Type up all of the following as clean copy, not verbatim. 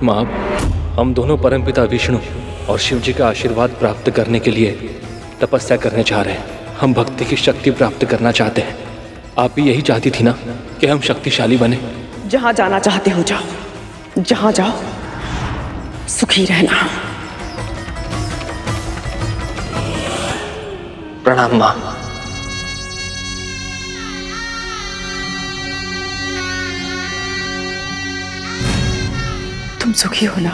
माँ, हम दोनों परमपिता विष्णु और शिव जी का आशीर्वाद प्राप्त करने के लिए तपस्या करने जा रहे हैं। हम भक्ति की शक्ति प्राप्त करना चाहते हैं। आप भी यही चाहती थी ना कि हम शक्तिशाली बने? जहां जाना चाहते हो जाओ, जहां जाओ सुखी रहना। प्रणाम माँ। तुम सुखी हो ना?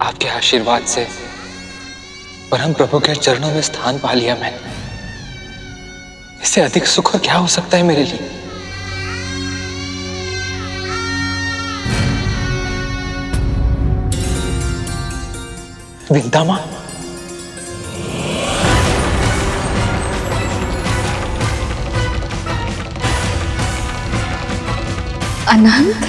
आपके आशीर्वाद से परम प्रभु के चरणों में स्थान पा लिया मैंने। इससे अधिक सुख और क्या हो सकता है मेरे लिए? विद्या माँ, अनंत,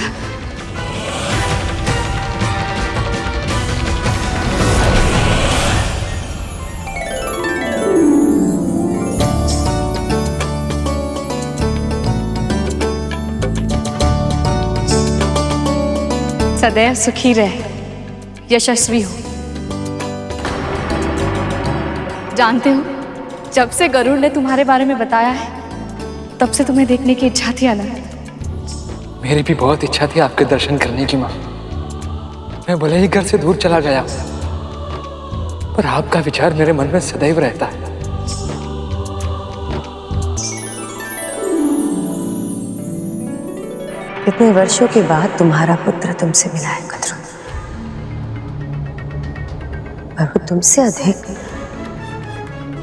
सदैव सुखी रहे, यशस्वी हो। जानते हो, जब से गरुड़ ने तुम्हारे बारे में बताया है, तब से तुम्हें देखने की इच्छा थी अनंत। मेरी भी बहुत इच्छा थी आपके दर्शन करने की माँ। मैं भले ही घर से दूर चला गया, पर आपका विचार मेरे मन में सदैव रहता है। इतने वर्षों के बाद तुम्हारा पुत्र तुमसे मिला है कद्रू, पर वो तुमसे अधिक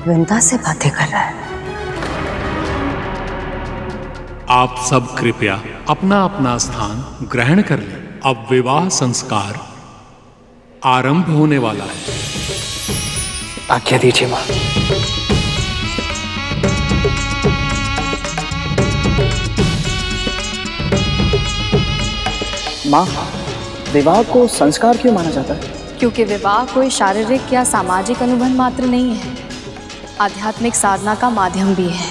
विंदा से बातें कर रहा है। आप सब कृपया अपना अपना स्थान ग्रहण कर लें। अब विवाह संस्कार आरंभ होने वाला है। आज्ञा दीजिए माँ। माँ, विवाह को संस्कार क्यों माना जाता है? क्योंकि विवाह कोई शारीरिक या सामाजिक अनुबंध मात्र नहीं है, आध्यात्मिक साधना का माध्यम भी है।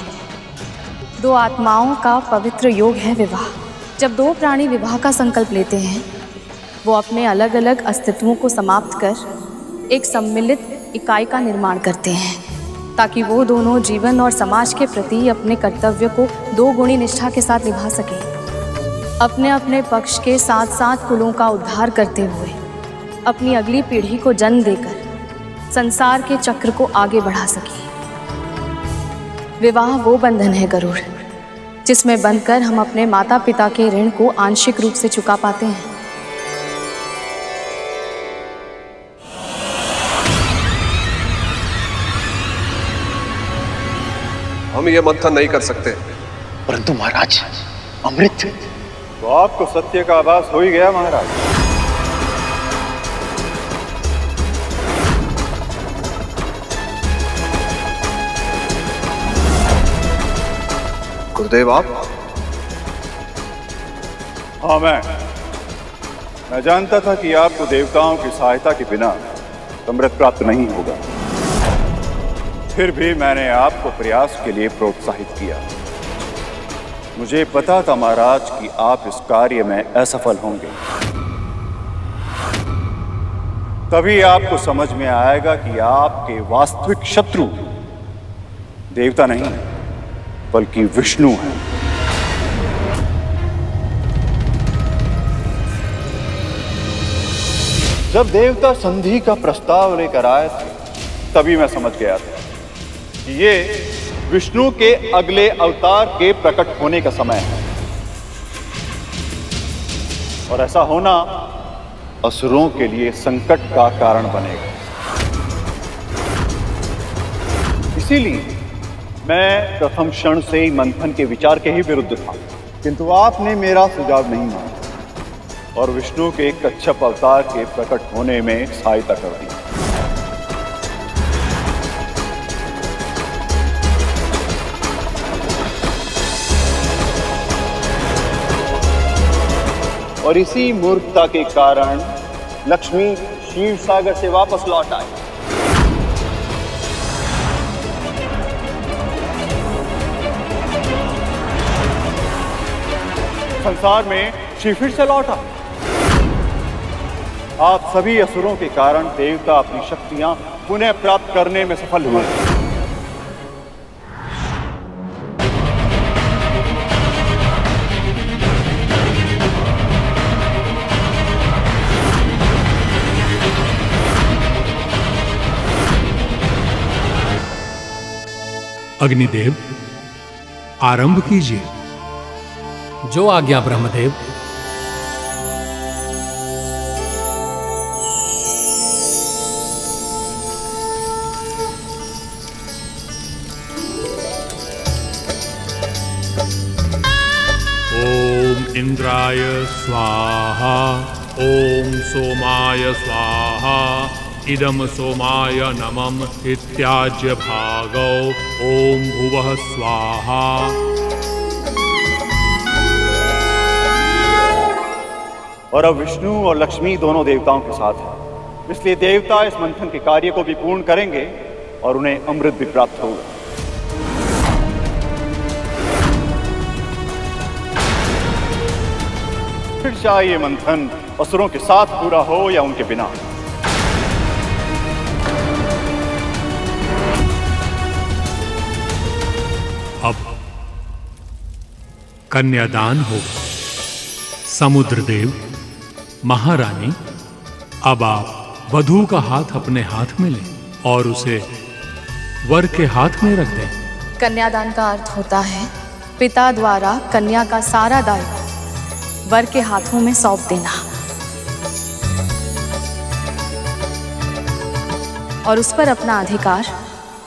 दो आत्माओं का पवित्र योग है विवाह। जब दो प्राणी विवाह का संकल्प लेते हैं, वो अपने अलग अलग अस्तित्वों को समाप्त कर एक सम्मिलित इकाई का निर्माण करते हैं, ताकि वो दोनों जीवन और समाज के प्रति अपने कर्तव्य को दो गुणी निष्ठा के साथ निभा सकें, अपने अपने पक्ष के साथ साथ कुलों का उद्धार करते हुए अपनी अगली पीढ़ी को जन्म देकर संसार के चक्र को आगे बढ़ा सके। विवाह वो बंधन है गरुड़, जिसमें बंधकर हम अपने माता पिता के ऋण को आंशिक रूप से चुका पाते हैं। हम ये मंथन नहीं कर सकते। परंतु महाराज, अमृत। तो आपको सत्य का आभास हो ही गया महाराज। गुरुदेव आप? हाँ, मैं जानता था कि आपको देवताओं की सहायता के बिना अमृत प्राप्त नहीं होगा। फिर भी मैंने आपको प्रयास के लिए प्रोत्साहित किया। मुझे पता था महाराज कि आप इस कार्य में असफल होंगे। तभी आपको समझ में आएगा कि आपके वास्तविक शत्रु देवता नहीं बल्कि विष्णु है। जब देवता संधि का प्रस्ताव लेकर आए थे, तभी मैं समझ गया था कि ये विष्णु के अगले अवतार के प्रकट होने का समय है, और ऐसा होना असुरों के लिए संकट का कारण बनेगा। इसीलिए मैं प्रथम क्षण से ही मंथन के विचार के ही विरुद्ध था, किंतु आपने मेरा सुझाव नहीं माना और विष्णु के कच्छप अवतार के प्रकट होने में सहायता कर दी। और इसी मूर्खता के कारण लक्ष्मी क्षीर सागर से वापस लौट आई। संसार में शिव फिर से लौटा। आप सभी असुरों के कारण देवता अपनी शक्तियां पुनः प्राप्त करने में सफल हुए। अग्निदेव, आरंभ कीजिए। जो आज्ञा ब्रह्मदेव। ओम इंद्राय स्वाहा, ओम सोमाय स्वाहा, इदम सोमाय नमः इत्याज्य भागौ, ओम भुवः स्वाहा। और अब विष्णु और लक्ष्मी दोनों देवताओं के साथ हैं, इसलिए देवता इस मंथन के कार्य को भी पूर्ण करेंगे और उन्हें अमृत भी प्राप्त होगा। फिर चाहे ये मंथन असुरों के साथ पूरा हो या उनके बिना। अब कन्यादान होगा। समुद्रदेव, महारानी, अब आप वधू का हाथ अपने हाथ में लें और उसे वर के हाथ में रख दें। कन्यादान का अर्थ होता है पिता द्वारा कन्या का सारा दायित्व वर के हाथों में सौंप देना और उस पर अपना अधिकार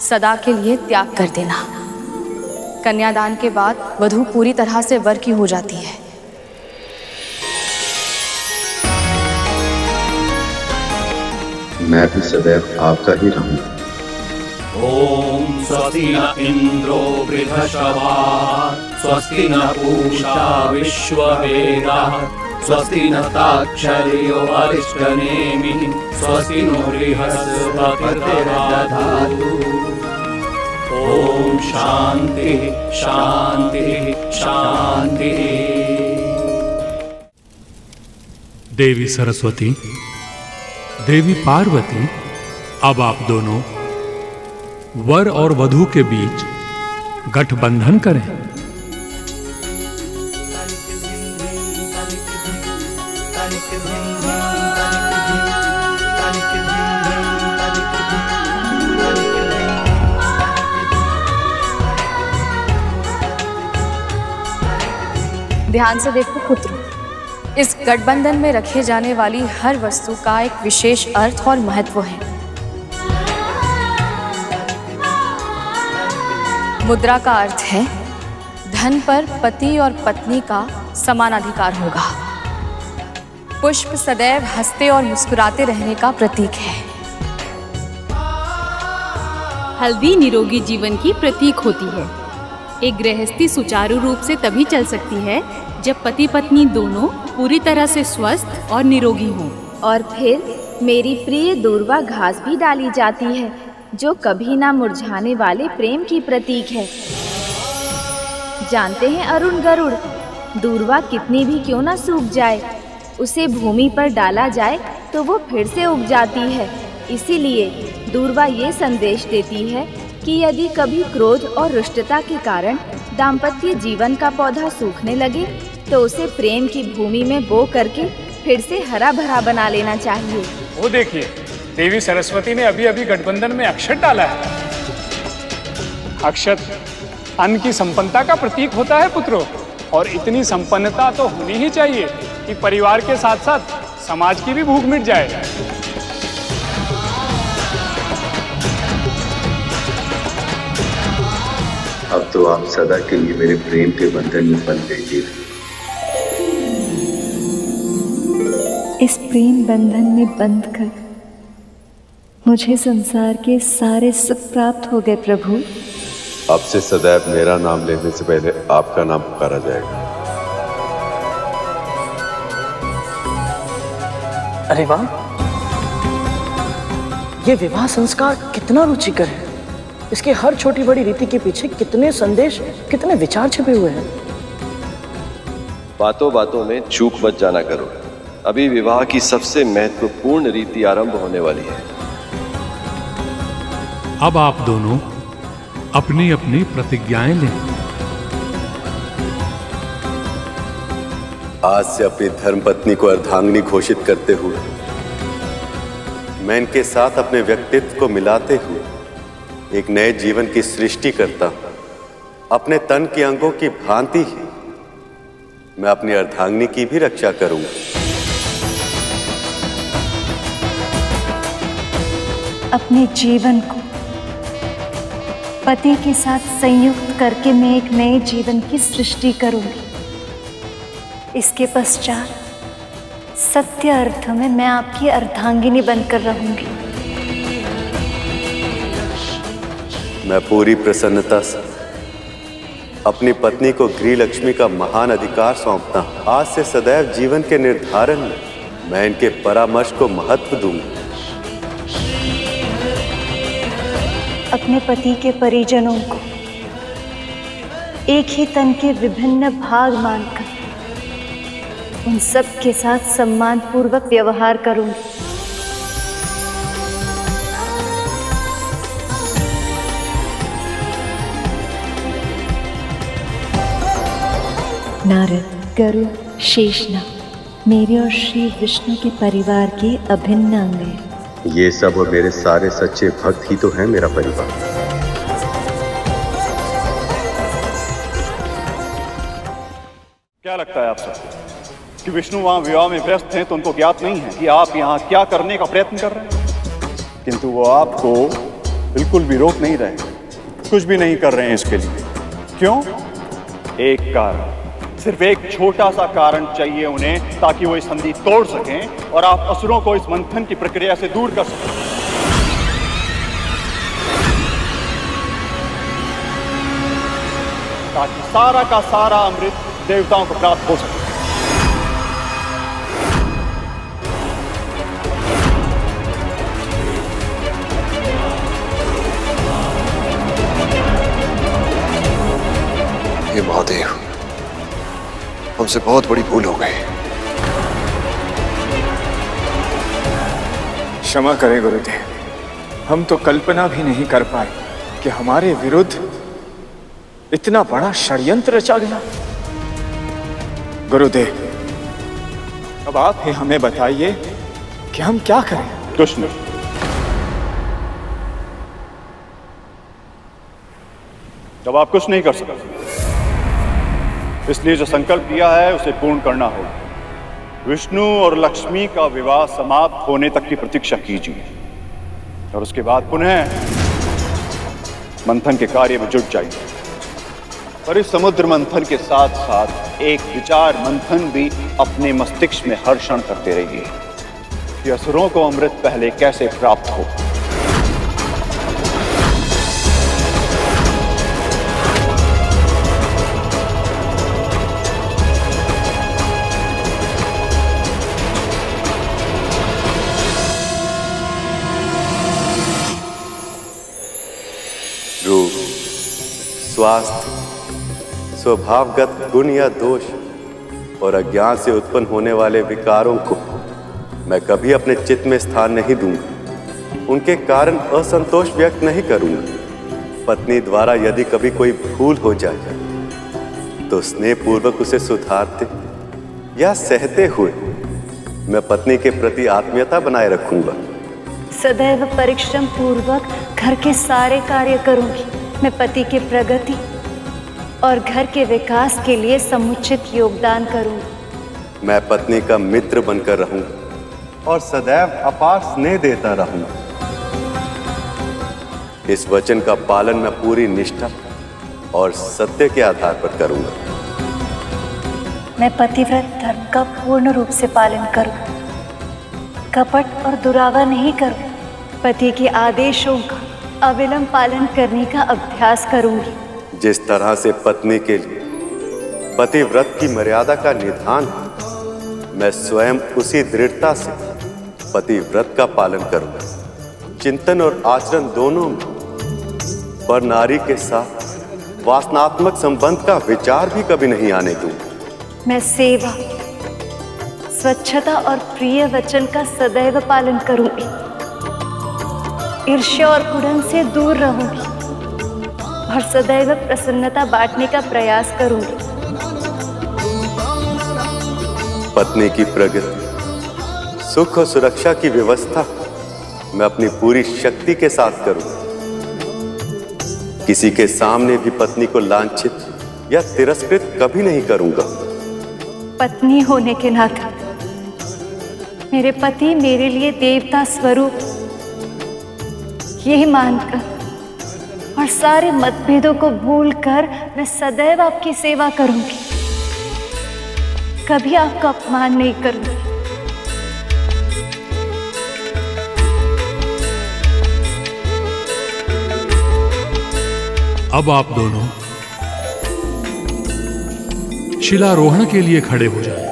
सदा के लिए त्याग कर देना। कन्यादान के बाद वधू पूरी तरह से वर की हो जाती है। मैं भी सदैव आपका ही रहूंगा। ओम स्वस्ति न इंद्रो वृद्धश्रवाः, स्वस्ति न पूषा विश्ववेदाः, स्वस्ति नस्ताक्षर्यो अरिष्टनेमिः, स्वस्ति नो बृहस्पतिर्दधातु। ओम शांति शांति शांति। देवी सरस्वती, देवी पार्वती, अब आप दोनों वर और वधू के बीच गठबंधन करें। ध्यान से देखो पुत्र, इस गठबंधन में रखे जाने वाली हर वस्तु का एक विशेष अर्थ और महत्व है। मुद्रा का अर्थ है धन पर पति और पत्नी का समान अधिकार होगा। पुष्प सदैव हंसते और मुस्कुराते रहने का प्रतीक है। हल्दी निरोगी जीवन की प्रतीक होती है। एक गृहस्थी सुचारू रूप से तभी चल सकती है जब पति पत्नी दोनों पूरी तरह से स्वस्थ और निरोगी हों। और फिर मेरी प्रिय दूर्वा घास भी डाली जाती है, जो कभी ना मुरझाने वाले प्रेम की प्रतीक है। जानते हैं अरुण गरुड़, दूर्वा कितनी भी क्यों ना सूख जाए, उसे भूमि पर डाला जाए तो वो फिर से उग जाती है। इसीलिए दूर्वा ये संदेश देती है कि यदि कभी क्रोध और रुष्टता के कारण दाम्पत्य जीवन का पौधा सूखने लगे तो उसे प्रेम की भूमि में बो करके फिर से हरा भरा बना लेना चाहिए। वो देखिए, देवी सरस्वती ने अभी अभी गठबंधन में अक्षत डाला है। अक्षत अन्न की संपन्नता का प्रतीक होता है पुत्रों, और इतनी संपन्नता तो होनी ही चाहिए कि परिवार के साथ साथ समाज की भी भूख मिट जाए। अब तो आप सदा के लिए मेरे प्रेम के बंधन में बंध गई। इस प्रेम बंधन में बंध कर मुझे संसार के सारे सुख प्राप्त हो गए प्रभु। अब से सदैव मेरा नाम लेने से पहले आपका नाम पुकारा जाएगा। अरे वाह, ये विवाह संस्कार कितना रुचिकर है। इसके हर छोटी बड़ी रीति के पीछे कितने संदेश, कितने विचार छिपे हुए हैं। बातों बातों में चूक मत जाना करो। अभी विवाह की सबसे महत्वपूर्ण रीति आरंभ होने वाली है। अब आप दोनों अपनी अपनी प्रतिज्ञाएं लें। आज से अपनी धर्मपत्नी को अर्धांगिनी घोषित करते हुए मैं इनके साथ अपने व्यक्तित्व को मिलाते हुए एक नए जीवन की सृष्टि करता हूं। अपने तन के अंगों की भांति ही मैं अपनी अर्धांगिनी की भी रक्षा करूंगा। अपने जीवन को पति के साथ संयुक्त करके मैं एक नए जीवन की सृष्टि करूंगी। इसके पश्चात सत्य अर्थ में मैं आपकी अर्धांगिनी बनकर रहूंगी। मैं पूरी प्रसन्नता से अपनी पत्नी को गृह लक्ष्मी का महान अधिकार सौंपता हूं। आज से सदैव जीवन के निर्धारण में मैं इनके परामर्श को महत्व दूंगा। अपने पति के परिजनों को एक ही तन के विभिन्न भाग मानकर उन सब के साथ सम्मान पूर्वक व्यवहार करूंगी। नारद, गरुड़, शेषनाग मेरे और श्री विष्णु के परिवार के अभिन्न अंग हैं। ये सब और मेरे सारे सच्चे भक्त ही तो हैं मेरा परिवार। क्या लगता है आप सबको कि विष्णु वहां विवाह में व्यस्त हैं, तो उनको ज्ञात नहीं है कि आप यहाँ क्या करने का प्रयत्न कर रहे हैं? किंतु वो आपको बिल्कुल भी रोक नहीं रहे, कुछ भी नहीं कर रहे हैं इसके लिए। क्यों? एक कारण, सिर्फ एक छोटा सा कारण चाहिए उन्हें, ताकि वो इस संधि तोड़ सकें और आप असुरों को इस मंथन की प्रक्रिया से दूर कर सकें। ताकि सारा का सारा अमृत देवताओं को प्राप्त हो सके। हे महादेव, हमसे बहुत बड़ी भूल हो गई। क्षमा करें गुरुदेव, हम तो कल्पना भी नहीं कर पाए कि हमारे विरुद्ध इतना बड़ा षड्यंत्र रचा गया। गुरुदेव, अब आप ही हमें बताइए कि हम क्या करें। कुछ नहीं, अब आप कुछ नहीं कर सकते, इसलिए जो संकल्प लिया है उसे पूर्ण करना होगा। विष्णु और लक्ष्मी का विवाह समाप्त होने तक की प्रतीक्षा कीजिए और उसके बाद पुनः मंथन के कार्य में जुट जाइए। और इस समुद्र मंथन के साथ साथ एक विचार मंथन भी अपने मस्तिष्क में हर क्षण करते रहिए कि असुरों को अमृत पहले कैसे प्राप्त हो। रूप, स्वास्थ्य, स्वभावगत गुण या दोष और अज्ञान से उत्पन्न होने वाले विकारों को मैं कभी अपने चित्त में स्थान नहीं दूंगा। उनके कारण असंतोष व्यक्त नहीं करूंगा। पत्नी द्वारा यदि कभी कोई भूल हो जाए तो स्नेहपूर्वक उसे सुधारते या सहते हुए मैं पत्नी के प्रति आत्मीयता बनाए रखूंगा। सदैव परिश्रम पूर्वक घर के सारे कार्य करूंगी। मैं पति की प्रगति और घर के विकास के लिए समुचित योगदान करूंगी। मैं पत्नी का मित्र बनकर रहूंगा और सदैव अपार स्नेह देता रहूंगा। इस वचन का पालन मैं पूरी निष्ठा और सत्य के आधार पर करूंगा। मैं पतिव्रत धर्म का पूर्ण रूप से पालन करूं, कपट और दुरावा नहीं करूं। पति के आदेशों का अविलंब पालन करने का अभ्यास करूंगी। जिस तरह से पत्नी के लिए पतिव्रत की मर्यादा का निधान है, मैं स्वयं उसी दृढ़ता से पतिव्रत का पालन करूंगा। चिंतन और आचरण दोनों में पर नारी के साथ वासनात्मक संबंध का विचार भी कभी नहीं आने दूंगा। मैं सेवा, स्वच्छता और प्रिय वचन का सदैव पालन करूंगी। ईर्ष्या और कुड़न से दूर रहूंगी और सदैव प्रसन्नता बांटने का प्रयास करूंगी। पत्नी की प्रगति, सुख और सुरक्षा की व्यवस्था मैं अपनी पूरी शक्ति के साथ करूं। किसी के सामने भी पत्नी को लांछित या तिरस्कृत कभी नहीं करूंगा। पत्नी होने के नाते मेरे पति मेरे लिए देवता स्वरूप यही मानकर और सारे मतभेदों को भूलकर मैं सदैव आपकी सेवा करूंगी, कभी आपका अपमान नहीं करूंगी। अब आप दोनों शिलारोहण के लिए खड़े हो जाएं।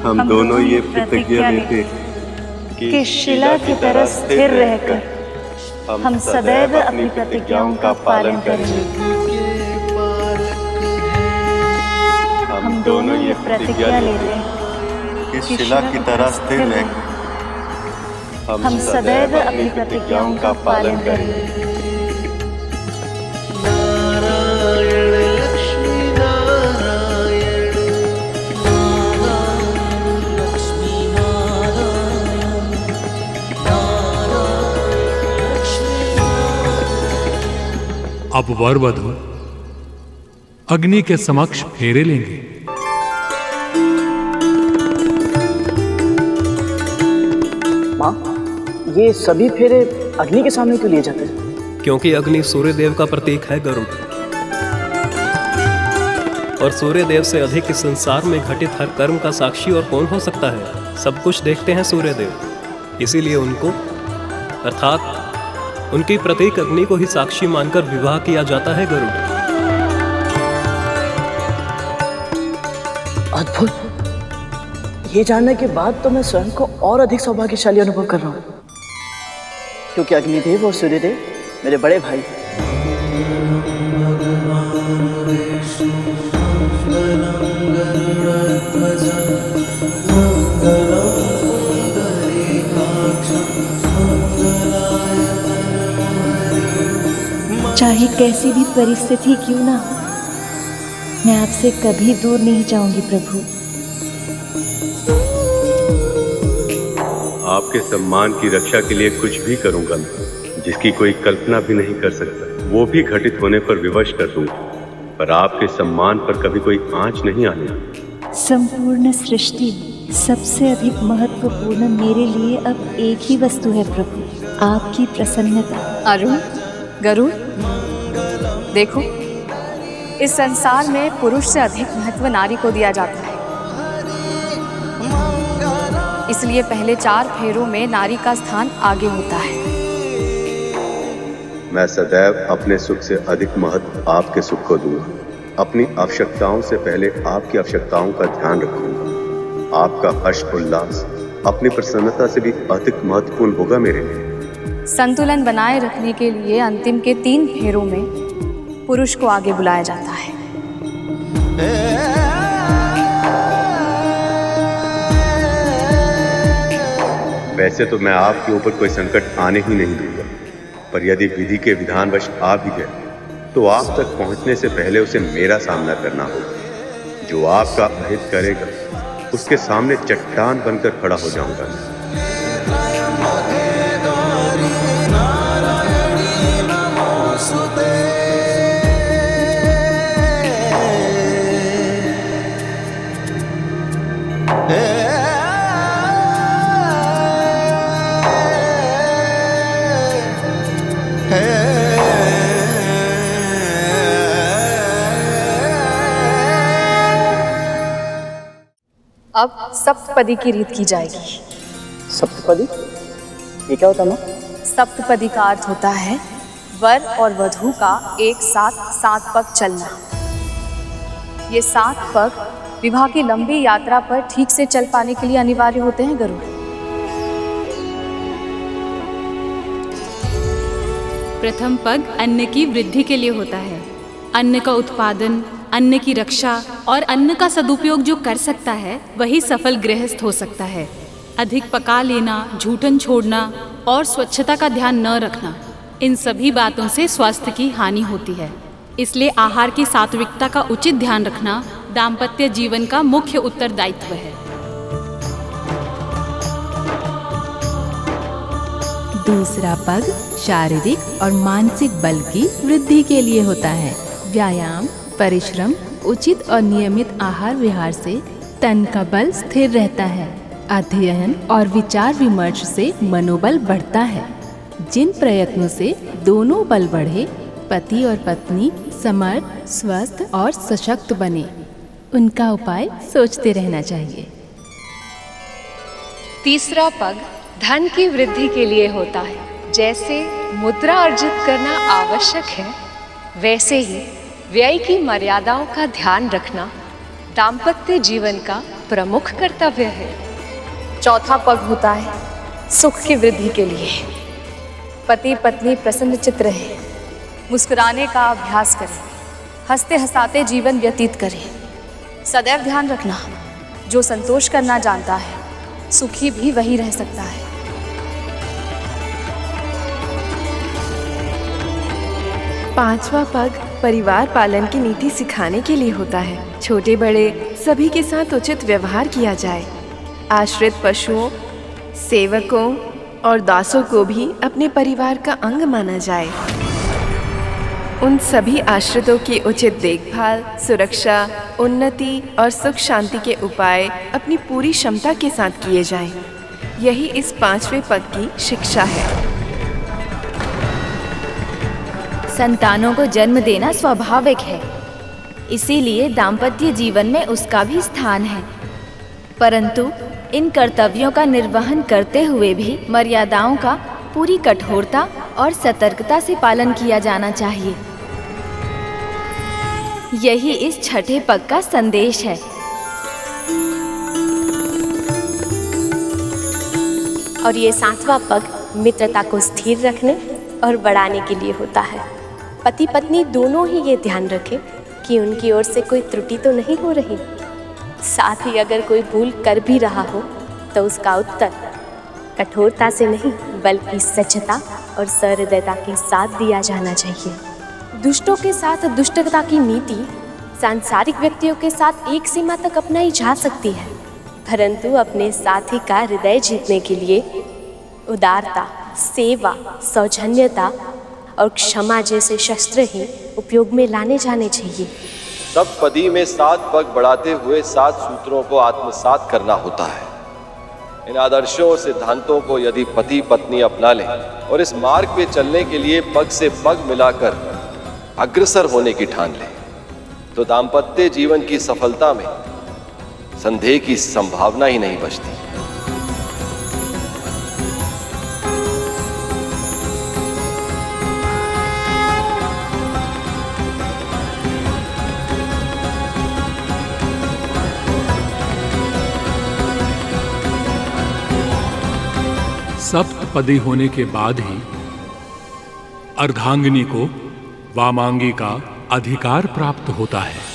हम दोनों ये प्रतिज्ञा लेते कि शिला की तरह स्थिर रहकर हम सदैव अपनी प्रतिज्ञाओं का पालन करेंगे। हम दोनों ये प्रतिज्ञा लेते हैं कि शिला की तरह स्थिर रहकर हम सदैव अपनी प्रतिज्ञाओं का पालन करेंगे। अब वर वधू अग्नि के समक्ष फेरे लेंगे। माँ, ये सभी फेरे अग्नि के सामने क्यों लिए जाते हैं? क्योंकि अग्नि सूर्य देव का प्रतीक है गरुड़, और सूर्य देव से अधिक इस संसार में घटित हर कर्म का साक्षी और कौन हो सकता है। सब कुछ देखते हैं सूर्य देव, इसीलिए उनको अर्थात उनकी प्रतीक अग्नि को ही साक्षी मानकर विवाह किया जाता है गरुड़। अद्भुत। ये जानने के बाद तो मैं स्वयं को और अधिक सौभाग्यशाली अनुभव कर रहा हूँ, क्योंकि अग्निदेव और सूर्यदेव मेरे बड़े भाई। चाहे कैसी भी परिस्थिति क्यों ना हो, मैं आपसे कभी दूर नहीं जाऊंगी प्रभु। आपके सम्मान की रक्षा के लिए कुछ भी करूंगा मैं, जिसकी कोई कल्पना भी नहीं कर सकता। वो भी घटित होने पर विवश कर दूंगा, पर आपके सम्मान पर कभी कोई आंच नहीं आने। संपूर्ण सृष्टि सबसे अधिक महत्वपूर्ण मेरे लिए अब एक ही वस्तु है प्रभु, आपकी प्रसन्नता। अरुण, गरुड़, देखो, इस संसार में पुरुष से अधिक महत्व नारी को दिया जाता है। इसलिए पहले 4 फेरों में नारी का स्थान आगे होता है। मैं सदैव अपने सुख से अधिक महत्व आपके सुख को दूंगा। अपनी आवश्यकताओं से पहले आपकी आवश्यकताओं का ध्यान रखूंगा। आपका हर्ष उल्लास अपनी प्रसन्नता से भी अधिक महत्वपूर्ण होगा मेरे लिए। संतुलन बनाए रखने के लिए अंतिम के 3 फेरों में पुरुष को आगे बुलाया जाता है। वैसे तो मैं आपके ऊपर कोई संकट आने ही नहीं दूंगा, पर यदि विधि के विधानवश आ भी गए तो आप तक पहुंचने से पहले उसे मेरा सामना करना होगा। जो आपका अहित करेगा उसके सामने चट्टान बनकर खड़ा हो जाऊंगा। अब सप्तपदी की रीत की जाएगी। सप्तपदी? ये क्या होता है? सप्तपदी का अर्थ होता है वर और वधू का एक साथ 7 पग चलना। ये 7 पग विवाह की लंबी यात्रा पर ठीक से चल पाने के लिए अनिवार्य होते हैं गरुड़। प्रथम पग अन्न की वृद्धि के लिए होता है। अन्न का उत्पादन, अन्न की रक्षा और अन्न का सदुपयोग जो कर सकता है वही सफल गृहस्थ हो सकता है। अधिक पका लेना, झूठन छोड़ना और स्वच्छता का ध्यान न रखना, इन सभी बातों से स्वास्थ्य की हानि होती है। इसलिए आहार की सात्विकता का उचित ध्यान रखना दाम्पत्य जीवन का मुख्य उत्तरदायित्व है। दूसरा पग शारीरिक और मानसिक बल की वृद्धि के लिए होता है। व्यायाम, परिश्रम, उचित और नियमित आहार विहार से तन का बल स्थिर रहता है। अध्ययन और विचार विमर्श से मनोबल बढ़ता है। जिन प्रयत्नों से दोनों बल बढ़े, पति और पत्नी समर्थ, स्वस्थ और सशक्त बने, उनका उपाय सोचते रहना चाहिए। तीसरा पग धन की वृद्धि के लिए होता है। जैसे मुद्रा अर्जित करना आवश्यक है, वैसे ही व्यय की मर्यादाओं का ध्यान रखना दाम्पत्य जीवन का प्रमुख कर्तव्य है। चौथा पग होता है सुख की वृद्धि के लिए। पति पत्नी प्रसन्न चित्त रहे, मुस्कुराने का अभ्यास करें, हंसते हंसाते जीवन व्यतीत करें। सदैव ध्यान रखना, जो संतोष करना जानता है सुखी भी वही रह सकता है। पांचवा पग परिवार पालन की नीति सिखाने के लिए होता है। छोटे बड़े सभी के साथ उचित व्यवहार किया जाए। आश्रित पशुओं, सेवकों और दासों को भी अपने परिवार का अंग माना जाए। उन सभी आश्रितों की उचित देखभाल, सुरक्षा, उन्नति और सुख शांति के उपाय अपनी पूरी क्षमता के साथ किए जाएं। यही इस पांचवें पग की शिक्षा है। संतानों को जन्म देना स्वाभाविक है, इसीलिए दाम्पत्य जीवन में उसका भी स्थान है। परंतु इन कर्तव्यों का निर्वहन करते हुए भी मर्यादाओं का पूरी कठोरता और सतर्कता से पालन किया जाना चाहिए। यही इस छठे पग का संदेश है। और ये सातवां पग मित्रता को स्थिर रखने और बढ़ाने के लिए होता है। पति पत्नी दोनों ही ये ध्यान रखें कि उनकी ओर से कोई त्रुटि तो नहीं हो रही। साथ ही अगर कोई भूल कर भी रहा हो तो उसका उत्तर कठोरता से नहीं बल्कि सच्चता और सहृदयता के साथ दिया जाना चाहिए। दुष्टों के साथ दुष्टता की नीति सांसारिक व्यक्तियों के साथ एक सीमा तक अपनाई जा सकती है, परंतु अपने साथी का हृदय जीतने के लिए उदारता, सेवा, सौजन्यता और क्षमा जैसे शस्त्र ही उपयोग में लाने जाने चाहिए। सब पदी में 7 पग बढ़ाते हुए 7 सूत्रों को आत्मसात करना होता है। इन आदर्शों और सिद्धांतों को यदि पति पत्नी अपना लें और इस मार्ग पे चलने के लिए पग से पग मिलाकर अग्रसर होने की ठान लें, तो दाम्पत्य जीवन की सफलता में संदेह की संभावना ही नहीं बचती। सप्तपदी होने के बाद ही अर्धांगिनी को वामांगी का अधिकार प्राप्त होता है।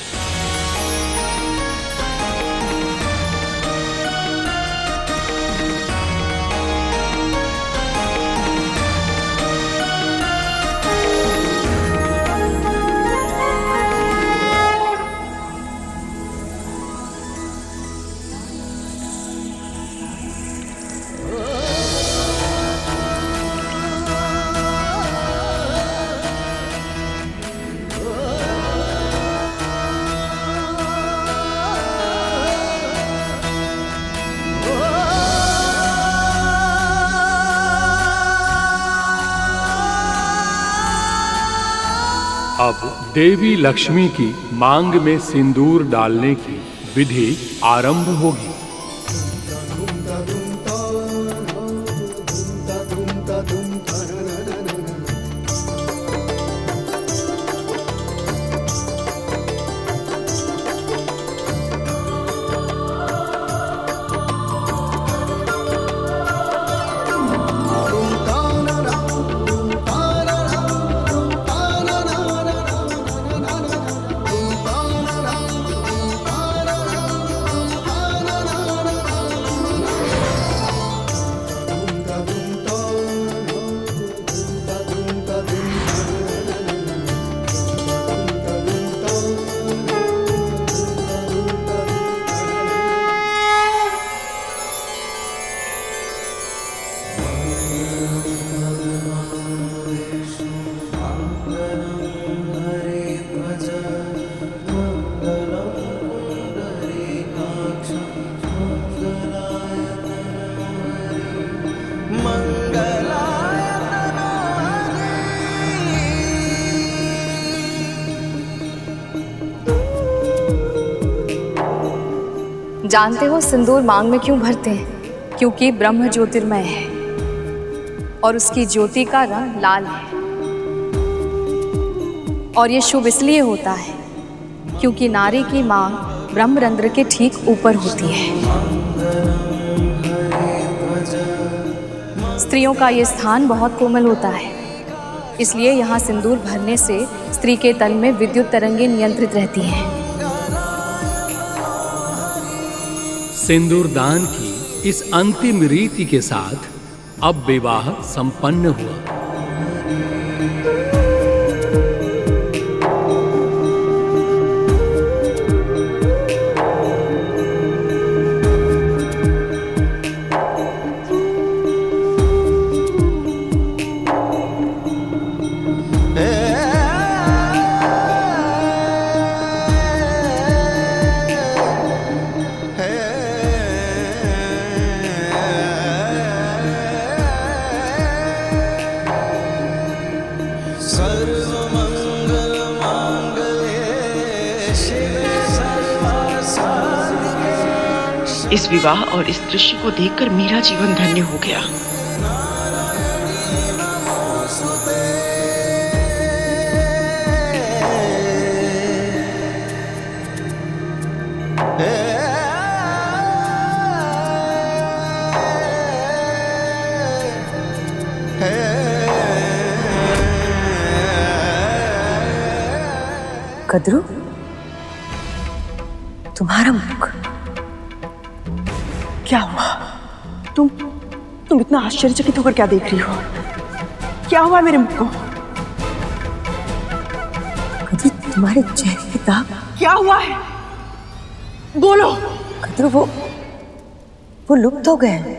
अब देवी लक्ष्मी की मांग में सिंदूर डालने की विधि आरंभ होगी। जानते हो सिंदूर मांग में क्यों भरते हैं? क्योंकि ब्रह्म ज्योतिर्मय है और उसकी ज्योति का रंग लाल है। और ये शुभ इसलिए होता है क्योंकि नारी की मांग ब्रह्मरंध्र के ठीक ऊपर होती है। स्त्रियों का ये स्थान बहुत कोमल होता है, इसलिए यहाँ सिंदूर भरने से स्त्री के तन में विद्युत तरंगें नियंत्रित रहती हैं। सिंदूर दान की इस अंतिम रीति के साथ अब विवाह संपन्न हुआ। इस विवाह और इस दृश्य को देखकर मेरा जीवन धन्य हो गया। कद्रू, तुम्हारा मुख क्या हुआ? तुम इतना आश्चर्यचकित होकर क्या देख रही हो? क्या हुआ मेरे मुख को? कद्रू, तुम्हारे चेहरे के दाग। क्या हुआ है? बोलो। कद्रू, वो लुप्त हो गए हैं।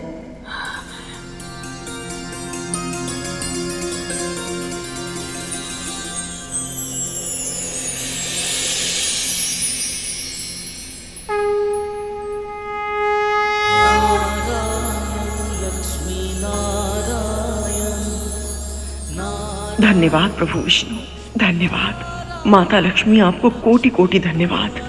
धन्यवाद प्रभु विष्णु, धन्यवाद। माता लक्ष्मी, आपको कोटि कोटि धन्यवाद।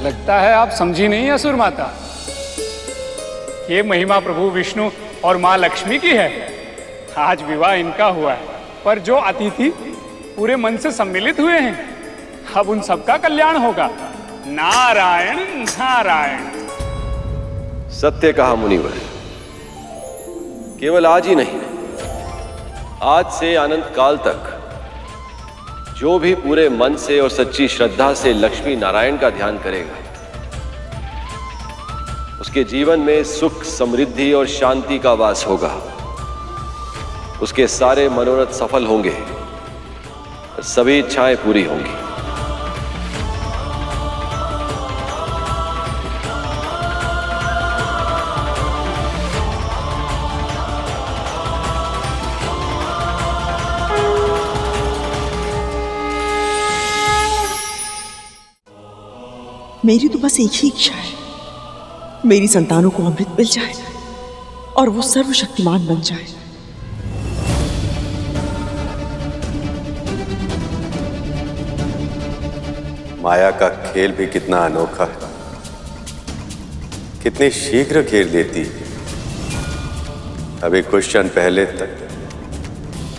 लगता है आप समझी नहीं असुर माता। ये महिमा प्रभु विष्णु और माँ लक्ष्मी की है। आज विवाह इनका हुआ है, पर जो अतिथि पूरे मन से सम्मिलित हुए हैं, अब उन सबका कल्याण होगा। नारायण नारायण। सत्य कहा मुनिवर। केवल आज ही नहीं, आज से अनंत काल तक जो भी पूरे मन से और सच्ची श्रद्धा से लक्ष्मी नारायण का ध्यान करेगा, उसके जीवन में सुख, समृद्धि और शांति का वास होगा। उसके सारे मनोरथ सफल होंगे और सभी इच्छाएं पूरी होंगी। मेरी तो बस एक ही इच्छा है, मेरी संतानों को अमृत मिल जाए और वो सर्वशक्तिमान बन जाए। माया का खेल भी कितना अनोखा है, कितनी शीघ्र घेर लेती। अभी कुछ क्षण पहले तक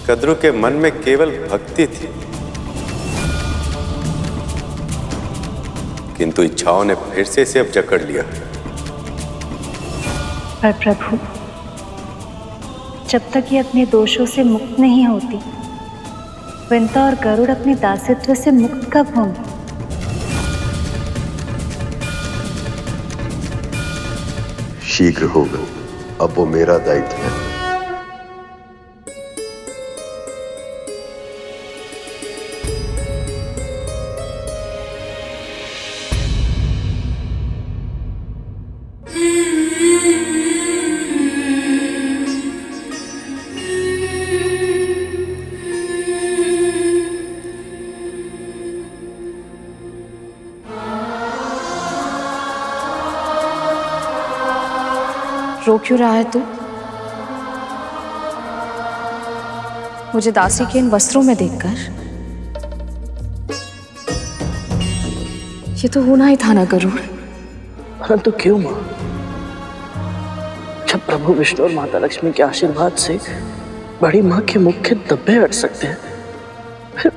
कद्रू के मन में केवल भक्ति थी, किंतु इच्छाओं ने फिर से इसे अब जकड़ लिया। पर प्रभु, जब तक ये अपने दोषों से मुक्त नहीं होती, विंता और गरुड़ अपने दासित्व से मुक्त कब होंगे? शीघ्र होगा। अब वो मेरा दायित्व है। रो क्यों रहा है तू? मुझे दासी के इन वस्त्रों में देखकर? ये तो होना ही था ना गरुड़। परंतु क्यों माँ? जब प्रभु विष्णु और माता लक्ष्मी के आशीर्वाद से बड़ी माँ के मुख के धब्बे हट सकते हैं, फिर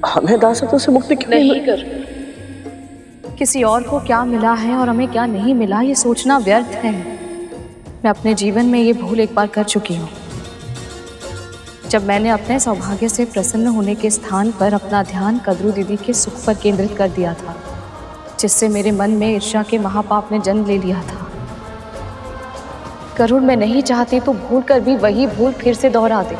हमें दासत्व से मुक्ति क्यों नहीं कर? किसी और को क्या मिला है और हमें क्या नहीं मिला, ये सोचना व्यर्थ है। मैं अपने जीवन में ये भूल एक बार कर चुकी हूँ, जब मैंने अपने सौभाग्य से प्रसन्न होने के स्थान पर अपना ध्यान कद्रू दीदी के सुख पर केंद्रित कर दिया था, जिससे मेरे मन में ईर्ष्या के महापाप ने जन्म ले लिया था। गरुड़, मैं नहीं चाहती तो भूल कर भी वही भूल फिर से दोहरा दे।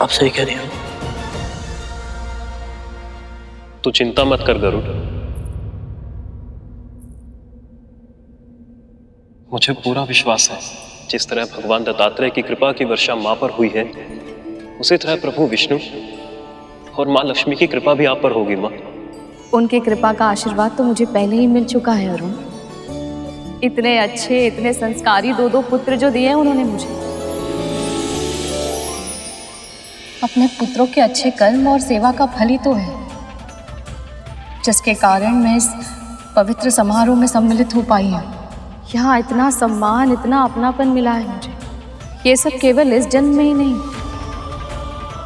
आप सही कह रही हो। तू चिंता मत कर गरुड़, मुझे पूरा विश्वास है जिस तरह भगवान दत्तात्रेय की कृपा की वर्षा मां पर हुई है, उसी तरह प्रभु विष्णु और मां लक्ष्मी की कृपा भी आप पर होगी। मां, उनकी कृपा का आशीर्वाद तो मुझे पहले ही मिल चुका है अरुण। इतने अच्छे, इतने संस्कारी दो पुत्र जो दिए उन्होंने मुझे। अपने पुत्रों के अच्छे कर्म और सेवा का फल ही तो है, जिसके कारण मैं इस पवित्र समारोह में सम्मिलित हो पाई हूँ। यहाँ इतना सम्मान, इतना अपनापन मिला है मुझे। ये सब केवल इस जन्म में ही नहीं,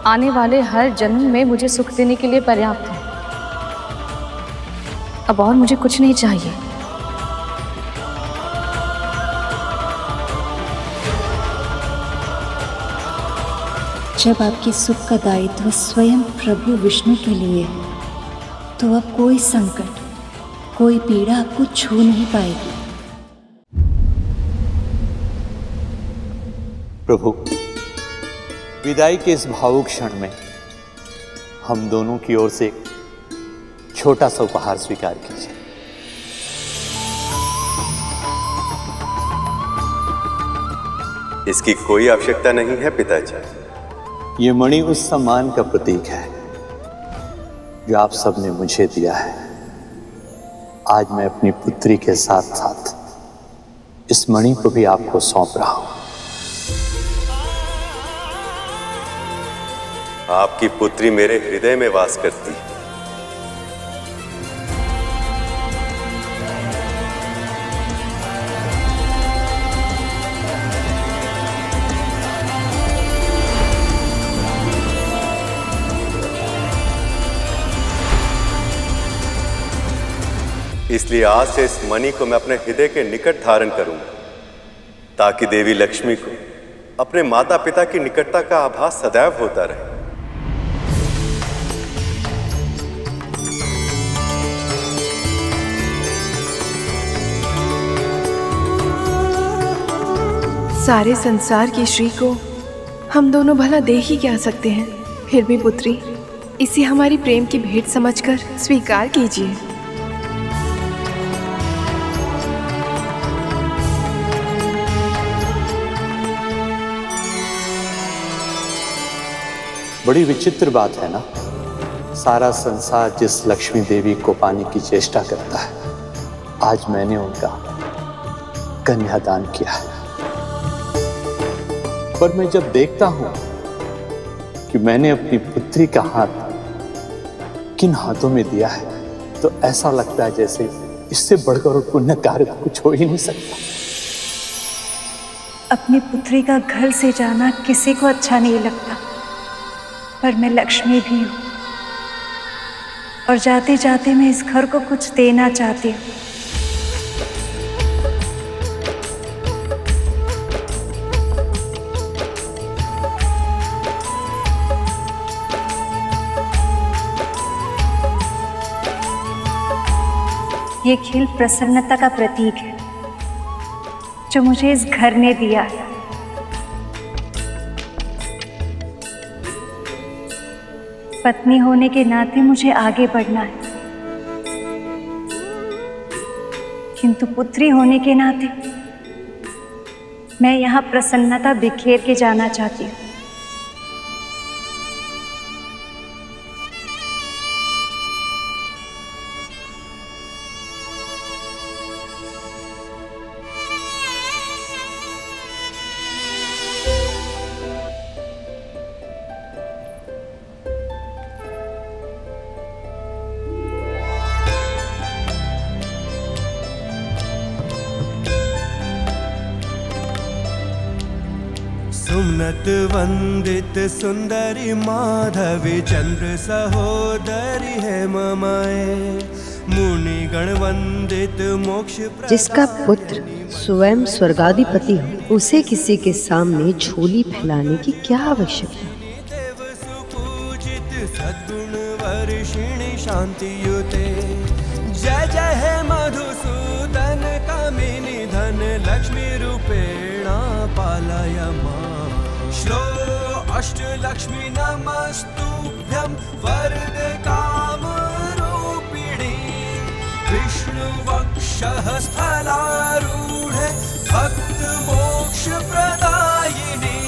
आने वाले हर जन्म में मुझे सुख देने के लिए पर्याप्त है। अब और मुझे कुछ नहीं चाहिए। जब आपके सुख का दायित्व स्वयं प्रभु विष्णु के लिए, तो अब कोई संकट, कोई पीड़ा आपको छू नहीं पाएगी। प्रभु, विदाई के इस भावुक क्षण में हम दोनों की ओर से एक छोटा सा उपहार स्वीकार कीजिए। इसकी कोई आवश्यकता नहीं है पिताजी। ये मणि उस सम्मान का प्रतीक है जो आप सबने मुझे दिया है। आज मैं अपनी पुत्री के साथ साथ इस मणि को भी आपको सौंप रहा हूं। आपकी पुत्री मेरे हृदय में वास करती है। इसलिए आज से इस मणि को मैं अपने हृदय के निकट धारण करूंगा, ताकि देवी लक्ष्मी को अपने माता पिता की निकटता का आभास सदैव होता रहे। सारे संसार की श्री को हम दोनों भला दे ही क्या सकते हैं, फिर भी पुत्री, इसे हमारी प्रेम की भेंट समझकर स्वीकार कीजिए। बड़ी विचित्र बात है ना, सारा संसार जिस लक्ष्मी देवी को पाने की चेष्टा करता है, आज मैंने उनका कन्यादान किया है। पर मैं जब देखता हूं कि मैंने अपनी पुत्री का हाथ किन हाथों में दिया है, तो ऐसा लगता है जैसे इससे बढ़कर और पुण्य कार्य कुछ हो ही नहीं सकता। अपनी पुत्री का घर से जाना किसी को अच्छा नहीं लगता, पर मैं लक्ष्मी भी हूँ और जाते जाते मैं इस घर को कुछ देना चाहती हूँ। ये खिल प्रसन्नता का प्रतीक है जो मुझे इस घर ने दिया है। पत्नी होने के नाते मुझे आगे बढ़ना है, किंतु पुत्री होने के नाते मैं यहाँ प्रसन्नता बिखेर के जाना चाहती हूँ। सुमनत वंदित सुंदरी माधवी चंद्र सहोदरी है ममाए मुनि गण वंदित मोक्ष। जिसका पुत्र स्वयं स्वर्गाधिपति हो उसे किसी के सामने झोली फैलाने की क्या आवश्यकता। सद्गुण वर्षिणी शांति युते जय जय है मधुसूदन कामिनी धन लक्ष्मी रूपेणा पालय मां। श्लो अष्टलक्ष्मी नमस्तुभ्यं वरद काम रूपिणी विष्णु वक्षः स्थलारूढ़ भक्त मोक्ष प्रदायिनी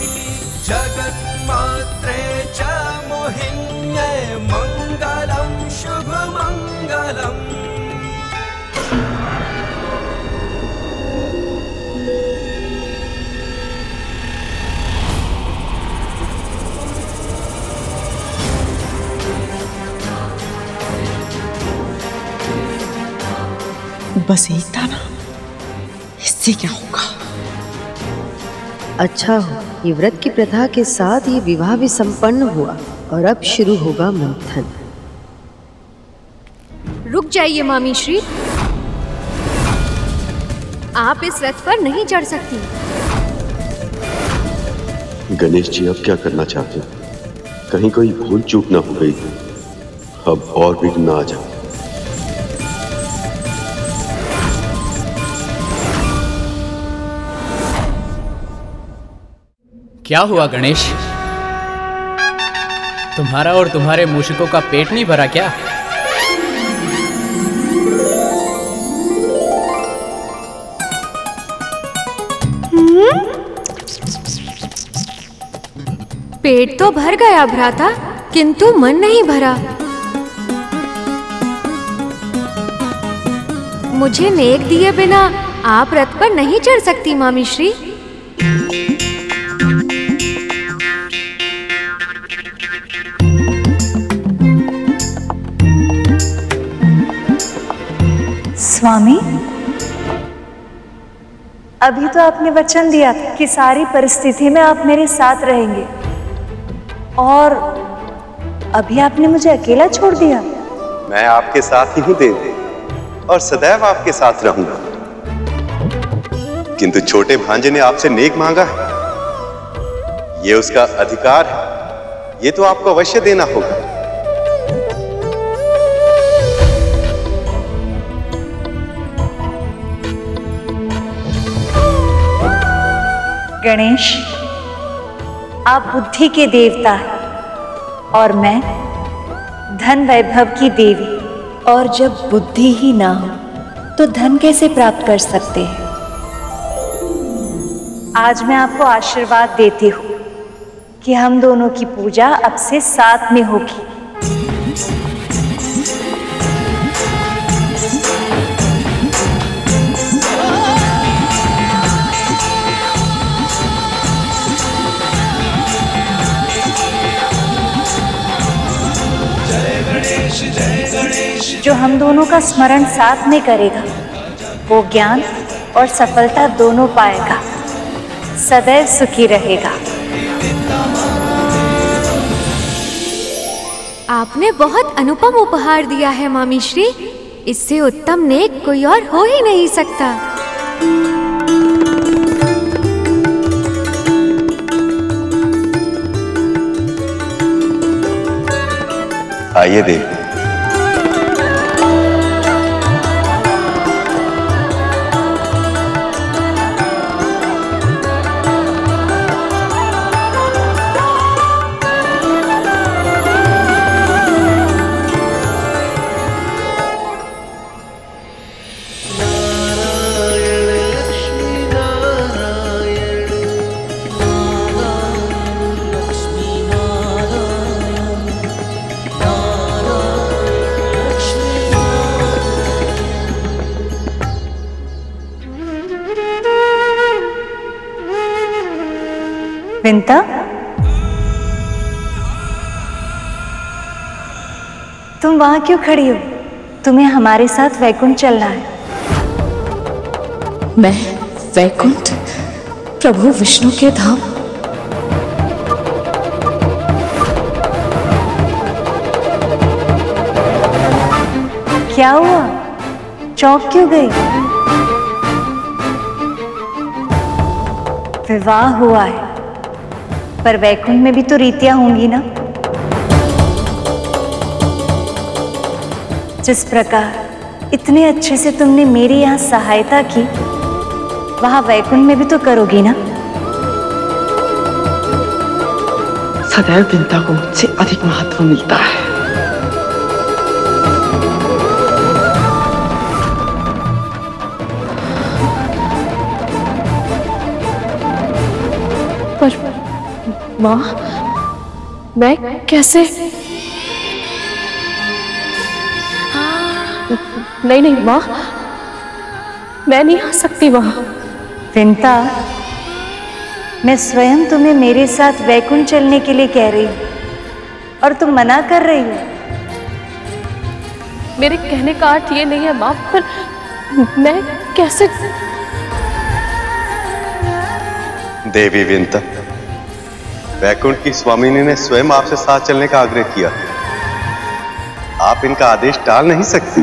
जगत मात्रे च मोहिन्ये मंगलम शुभ मंगलम। बस एक था ना, इससे क्या होगा। अच्छा हो ये व्रत की प्रथा के साथ ये विवाह भी संपन्न हुआ और अब शुरू होगा मंथन। रुक जाइए मामी श्री, आप इस रथ पर नहीं चढ़ सकती। गणेश जी अब क्या करना चाहते हैं? कहीं कोई भूल चूक ना हो गई, अब और विघ्न ना आ जाए। क्या हुआ गणेश? तुम्हारा और तुम्हारे मूषकों का पेट नहीं भरा क्या? पेट तो भर गया भ्राता, किंतु मन नहीं भरा। मुझे नेक दिए बिना आप रथ पर नहीं चढ़ सकती मामी श्री। स्वामी, अभी तो आपने वचन दिया था कि सारी परिस्थिति में आप मेरे साथ रहेंगे, और अभी आपने मुझे अकेला छोड़ दिया। मैं आपके साथ ही हूं देवी, और सदैव आपके साथ रहूंगा। किंतु छोटे भांजे ने आपसे नेक मांगा है, ये उसका अधिकार है, ये तो आपको अवश्य देना होगा। गणेश, आप बुद्धि के देवता हैं और मैं धन वैभव की देवी, और जब बुद्धि ही ना हो तो धन कैसे प्राप्त कर सकते हैं। आज मैं आपको आशीर्वाद देती हूँ कि हम दोनों की पूजा अब से साथ में होगी। जो हम दोनों का स्मरण साथ में करेगा वो ज्ञान और सफलता दोनों पाएगा, सदैव सुखी रहेगा। आपने बहुत अनुपम उपहार दिया है मामी श्री, इससे उत्तम नेक कोई और हो ही नहीं सकता। आइए देवी। विंता, तुम वहां क्यों खड़ी हो? तुम्हें हमारे साथ वैकुंठ चलना है। मैं वैकुंठ, प्रभु विष्णु के धाम? क्या हुआ? चौंक क्यों गई? विवाह हुआ है, पर वैकुंठ में भी तो रीतियां होंगी ना। जिस प्रकार इतने अच्छे से तुमने मेरी यहाँ सहायता की, वहां वैकुंठ में भी तो करोगी ना। सदैव विंता को मुझसे अधिक महत्व मिलता है। पर माँ, मैं कैसे? नहीं माँ, मैं नहीं आ सकती वहां। विंता, मैं स्वयं तुम्हें मेरे साथ वैकुंठ चलने के लिए कह रही हूँ और तुम मना कर रही हो। मेरे कहने का अर्थ ये नहीं है माँ, पर मैं कैसे? देवी विंता, वैकुंठ की स्वामिनी ने स्वयं आपसे साथ चलने का आग्रह किया। आप इनका आदेश टाल नहीं सकती।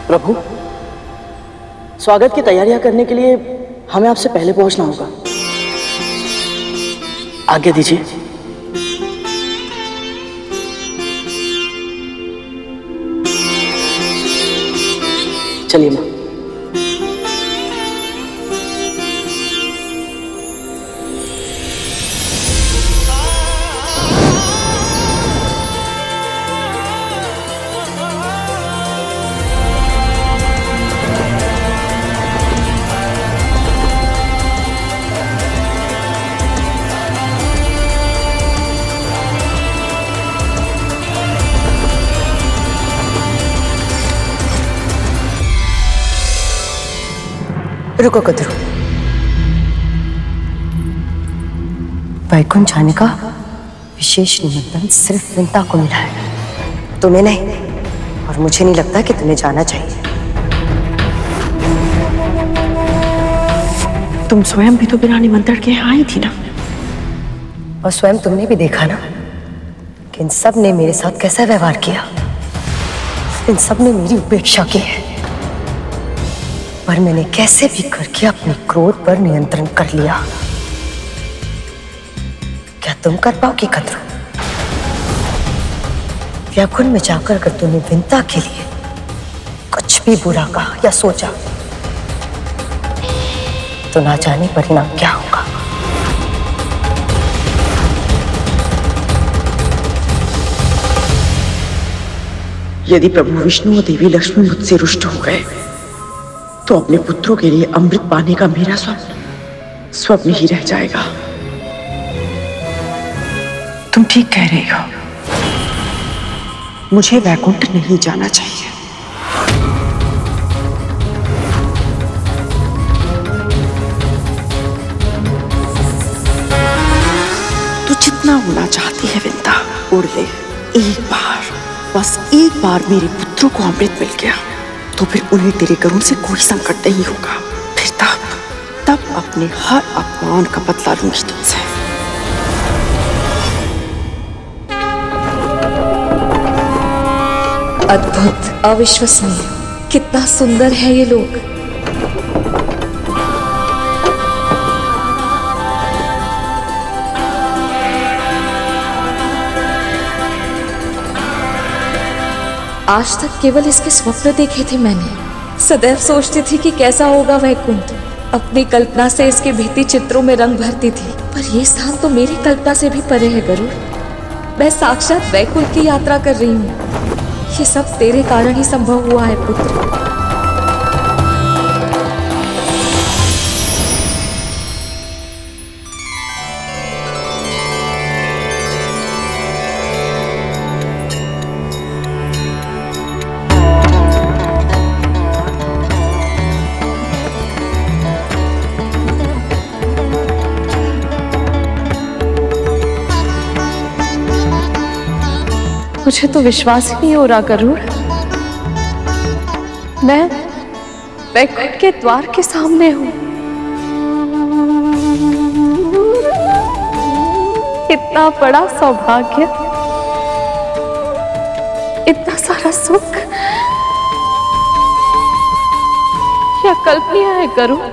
प्रभु, स्वागत की तैयारियां करने के लिए हमें आपसे पहले पहुंचना होगा। आज्ञा दीजिए। चलिए मां। रुको कद्रू, वैकुंठ जाने का विशेष निमंत्रण सिर्फ विंता को मिला है, तुम्हें नहीं। और मुझे नहीं लगता कि तुम्हें जाना चाहिए। तुम स्वयं भी तो बिना निमंत्रण के आई थी ना। और स्वयं तुमने भी देखा ना कि इन सब ने मेरे साथ कैसा व्यवहार किया। इन सब ने मेरी उपेक्षा की है, पर मैंने कैसे भी करके अपने क्रोध पर नियंत्रण कर लिया। क्या तुम कर पाओगी कद्रू? वैकुंठ में जाकर अगर तुमने विंता के लिए कुछ भी बुरा कहा या सोचा, तो ना जाने परिणाम क्या होगा। यदि प्रभु विष्णु और देवी लक्ष्मी मुझसे रुष्ट हो गए, तो अपने पुत्रों के लिए अमृत पाने का मेरा स्वप्न स्वप्न ही रह जाएगा। तुम ठीक कह रही हो, मुझे वैकुंठ नहीं जाना चाहिए। तू जितना उड़ना चाहती है विंता, उड़ ले। एक बार, बस एक बार मेरे पुत्रों को अमृत मिल गया, तो फिर उन्हें तेरे करुण से कोई संकट नहीं होगा। फिर तब अपने हर अपमान का बदला लूंगी तुमसे। अद्भुत, अविश्वसनीय, कितना सुंदर है ये लोग। आज तक केवल इसके स्वप्न देखे थे मैंने। सदैव सोचती थी कि कैसा होगा वैकुंठ। अपनी कल्पना से इसके भित्ति चित्रों में रंग भरती थी, पर यह स्थान तो मेरी कल्पना से भी परे है गरुड़। मैं साक्षात वैकुंठ की यात्रा कर रही हूँ। ये सब तेरे कारण ही संभव हुआ है पुत्र। मुझे तो विश्वास ही नहीं हो रहा गरुड़। मैं वैकुंठ के द्वार के सामने हूँ। इतना बड़ा सौभाग्य, इतना सारा सुख, क्या कल्पनीय है गरुड़,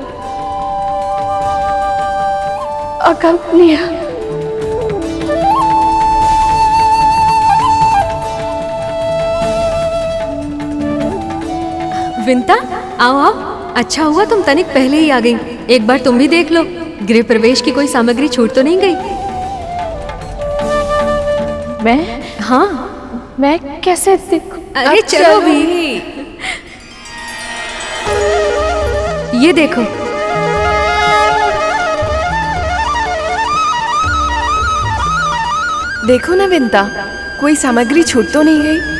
अकल्पनीय। विंता, आओ आओ, अच्छा हुआ तुम तनिक पहले ही आ गई। एक बार तुम भी देख लो, गृह प्रवेश की कोई सामग्री छूट तो नहीं गई? मैं? हाँ, मैं कैसे देखूं? अरे चलो भी। ये देखो। देखो ना विंता, कोई सामग्री छूट तो नहीं गई?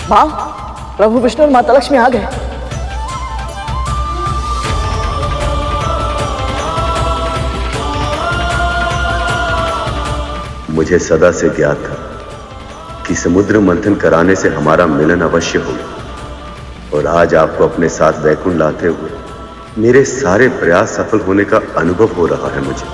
वाह, प्रभु विष्णु और माता लक्ष्मी आ गए। मुझे सदा से ज्ञात था कि समुद्र मंथन कराने से हमारा मिलन अवश्य होगा, और आज आपको अपने साथ वैकुंठ लाते हुए मेरे सारे प्रयास सफल होने का अनुभव हो रहा है मुझे।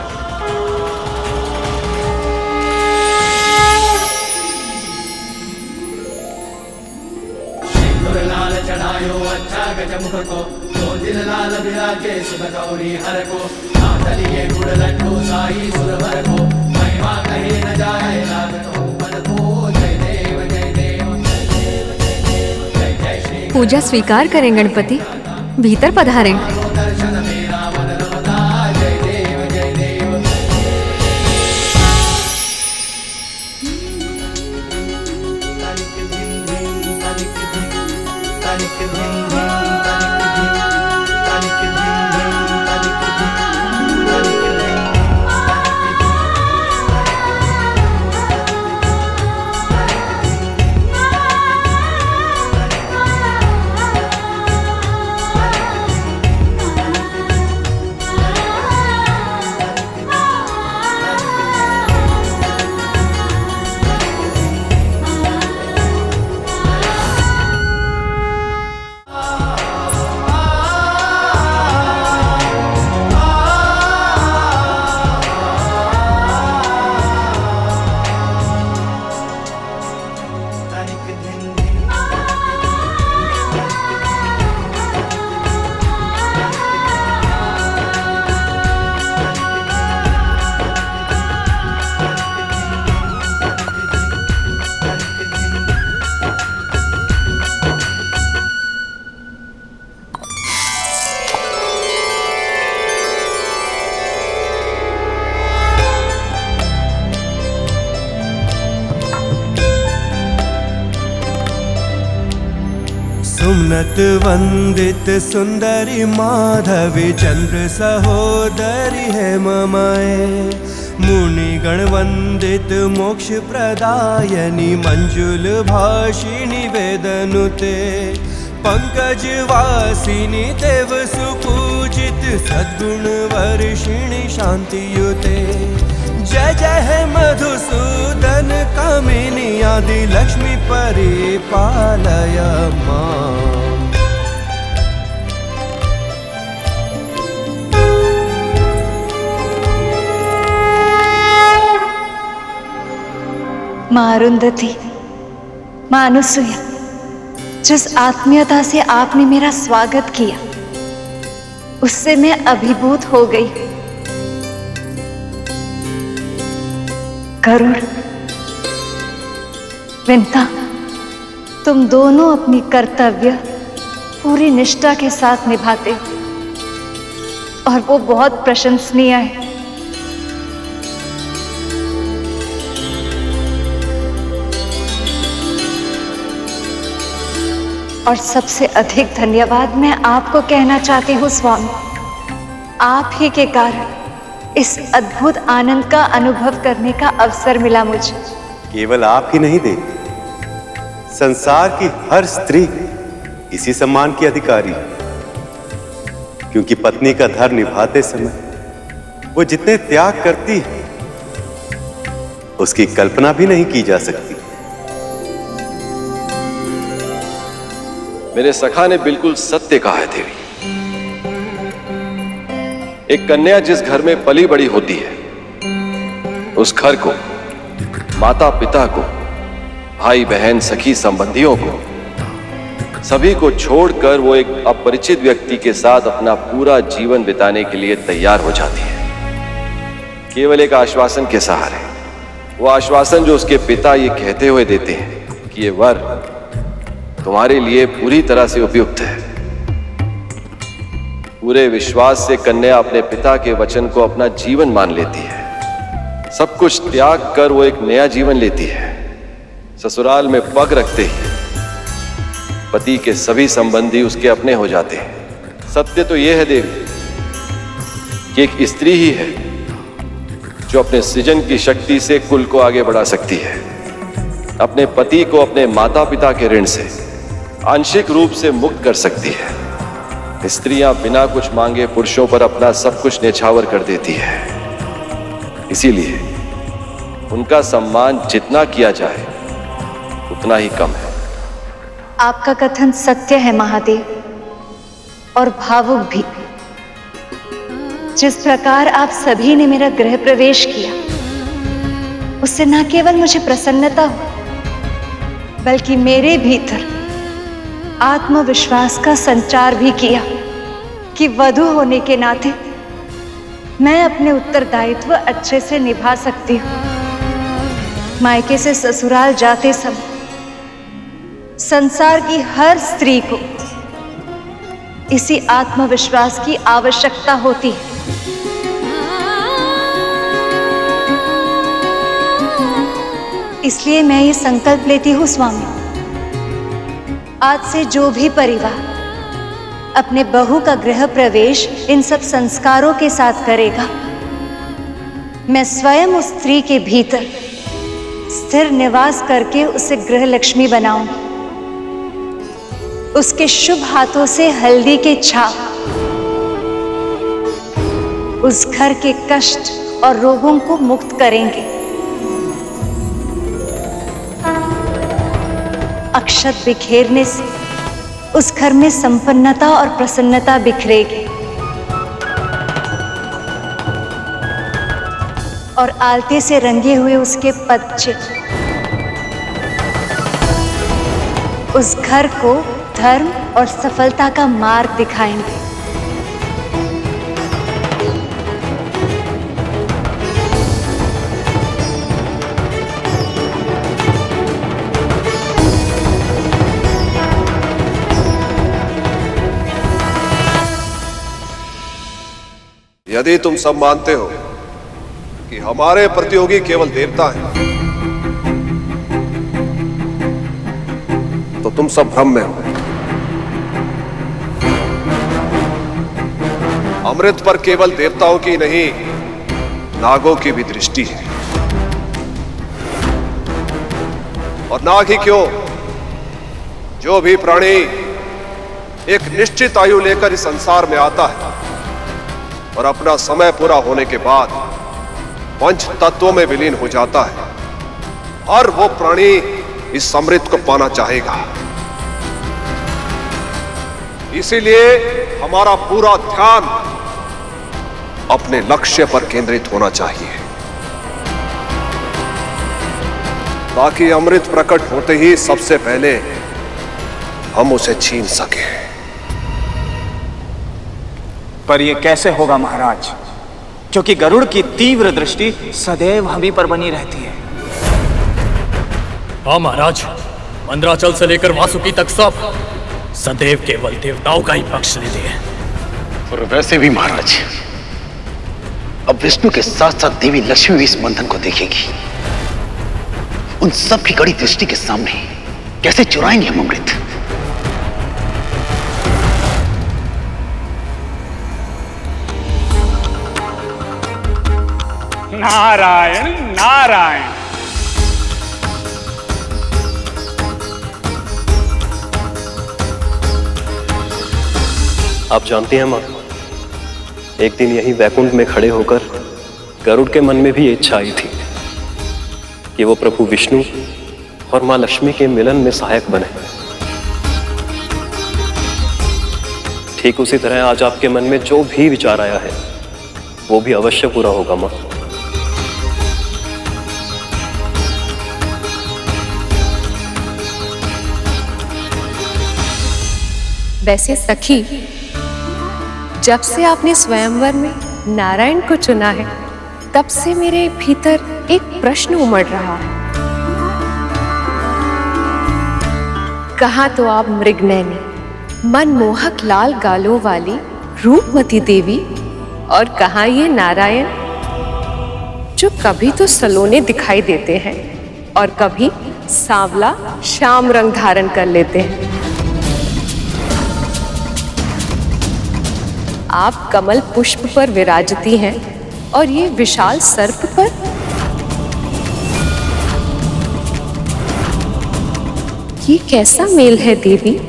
पूजा स्वीकार करें गणपति, भीतर पधारें। सुमनत वंदित सुंदरी माधवी चंद्र सहोदरी है ममाए, मुनिगण वंदित मोक्ष प्रदायनी मंजुल भाषिणी वेदनुते, पंकज वासिनी देव सुपूजित सद्गुण वर्षिणी शांतियुते। जय जय है मधुसूदन कामिनी आदि लक्ष्मी परिपालय मां। माँ अरुंधति, माँ अनुसुईया, जिस आत्मीयता से आपने मेरा स्वागत किया उससे मैं अभिभूत हो गई। गरुड़, विंता, तुम दोनों अपनी कर्तव्य पूरी निष्ठा के साथ निभाते हो और वो बहुत प्रशंसनीय है। और सबसे अधिक धन्यवाद मैं आपको कहना चाहती हूँ स्वामी। आप ही के कारण इस अद्भुत आनंद का अनुभव करने का अवसर मिला मुझे। केवल आप ही नहीं दे, संसार की हर स्त्री इसी सम्मान की अधिकारी, क्योंकि पत्नी का धर्म निभाते समय वो जितने त्याग करती है उसकी कल्पना भी नहीं की जा सकती। मेरे सखा ने बिल्कुल सत्य कहा है देवी। एक कन्या जिस घर में पली बड़ी होती है, उस घर को, माता पिता को, भाई बहन सखी संबंधियों को, सभी को छोड़कर वो एक अपरिचित व्यक्ति के साथ अपना पूरा जीवन बिताने के लिए तैयार हो जाती है, केवल एक आश्वासन के सहारे। वो आश्वासन जो उसके पिता ये कहते हुए देते हैं कि ये वर तुम्हारे लिए पूरी तरह से उपयुक्त है। पूरे विश्वास से कन्या अपने पिता के वचन को अपना जीवन मान लेती है। सब कुछ त्याग कर वो एक नया जीवन लेती है। ससुराल में पग रखते ही पति के सभी संबंधी उसके अपने हो जाते हैं। सत्य तो यह है देवी कि एक स्त्री ही है जो अपने सृजन की शक्ति से कुल को आगे बढ़ा सकती है, अपने पति को अपने माता पिता के ऋण से आंशिक रूप से मुक्त कर सकती है। स्त्रियां बिना कुछ मांगे पुरुषों पर अपना सब कुछ न्यौछावर कर देती है। इसीलिए उनका सम्मान जितना किया जाए उतना ही कम है। आपका कथन सत्य है महादेव, और भावुक भी। जिस प्रकार आप सभी ने मेरा गृह प्रवेश किया, उससे न केवल मुझे प्रसन्नता हो बल्कि मेरे भीतर आत्मविश्वास का संचार भी किया कि वधू होने के नाते मैं अपने उत्तरदायित्व अच्छे से निभा सकती हूँ। मायके से ससुराल जाते समय संसार की हर स्त्री को इसी आत्मविश्वास की आवश्यकता होती है। इसलिए मैं ये संकल्प लेती हूँ स्वामी, आज से जो भी परिवार अपने बहू का गृह प्रवेश इन सब संस्कारों के साथ करेगा, मैं स्वयं उस स्त्री के भीतर स्थिर निवास करके उसे गृह लक्ष्मी बनाऊंगी। उसके शुभ हाथों से हल्दी के छाप उस घर के कष्ट और रोगों को मुक्त करेंगे। अक्षत बिखेरने से उस घर में संपन्नता और प्रसन्नता बिखरेगी, और आलते से रंगे हुए उसके पदचिह्न उस घर को धर्म और सफलता का मार्ग दिखाएंगे। यदि तुम सब मानते हो कि हमारे प्रतियोगी केवल देवता हैं, तो तुम सब भ्रम में हो। अमृत पर केवल देवताओं की नहीं, नागों की भी दृष्टि है। और नाग ही क्यों, जो भी प्राणी एक निश्चित आयु लेकर इस संसार में आता है और अपना समय पूरा होने के बाद पंच तत्वों में विलीन हो जाता है, और वो प्राणी इस अमृत को पाना चाहेगा। इसीलिए हमारा पूरा ध्यान अपने लक्ष्य पर केंद्रित होना चाहिए, ताकि अमृत प्रकट होते ही सबसे पहले हम उसे छीन सकें। पर यह कैसे होगा महाराज, क्योंकि गरुड़ की तीव्र दृष्टि सदैव हम ही पर बनी रहती है। हाँ महाराज, मंदराचल से लेकर वासुकी तक सब सदैव केवल देवताओं का ही पक्ष लेते हैं। और वैसे भी महाराज, अब विष्णु के साथ साथ देवी लक्ष्मी भी इस बंधन को देखेगी। उन सब की कड़ी दृष्टि के सामने कैसे चुराएंगे हम अमृत? नारायण नारायण। आप जानते हैं माँ, एक दिन यही वैकुंठ में खड़े होकर गरुड़ के मन में भी ये इच्छा आई थी कि वो प्रभु विष्णु और माँ लक्ष्मी के मिलन में सहायक बने। ठीक उसी तरह आज आपके मन में जो भी विचार आया है वो भी अवश्य पूरा होगा माँ। वैसे सखी, जब से आपने स्वयंवर में नारायण को चुना है तब से मेरे भीतर एक प्रश्न उमड़ रहा है। कहाँ तो आप मृगनयनी, मनमोहक लाल गालों वाली रूपवती देवी, और कहाँ ये नारायण जो कभी तो सलोने दिखाई देते हैं और कभी सांवला श्याम रंग धारण कर लेते हैं। आप कमल पुष्प पर विराजती हैं और ये विशाल सर्प पर। ये कैसा मेल है देवी?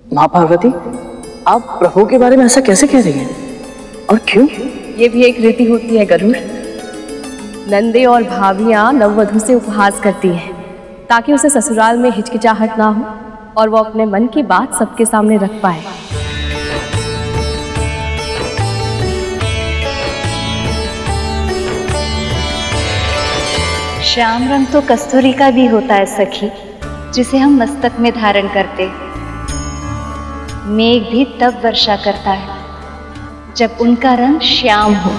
माँ पार्वती, आप प्रभु के बारे में ऐसा कैसे कह रही हैं? और क्यों? ये भी एक रीति होती है गरुड़। नंदे और भाभियां नववधू से उपहास करती हैं ताकि उसे ससुराल में हिचकिचाहट ना हो और वो अपने मन की बात सबके सामने रख पाए। श्याम रंग तो कस्तूरी का भी होता है सखी, जिसे हम मस्तक में धारण करते। मेघ भी तब वर्षा करता है जब उनका रंग श्याम हो।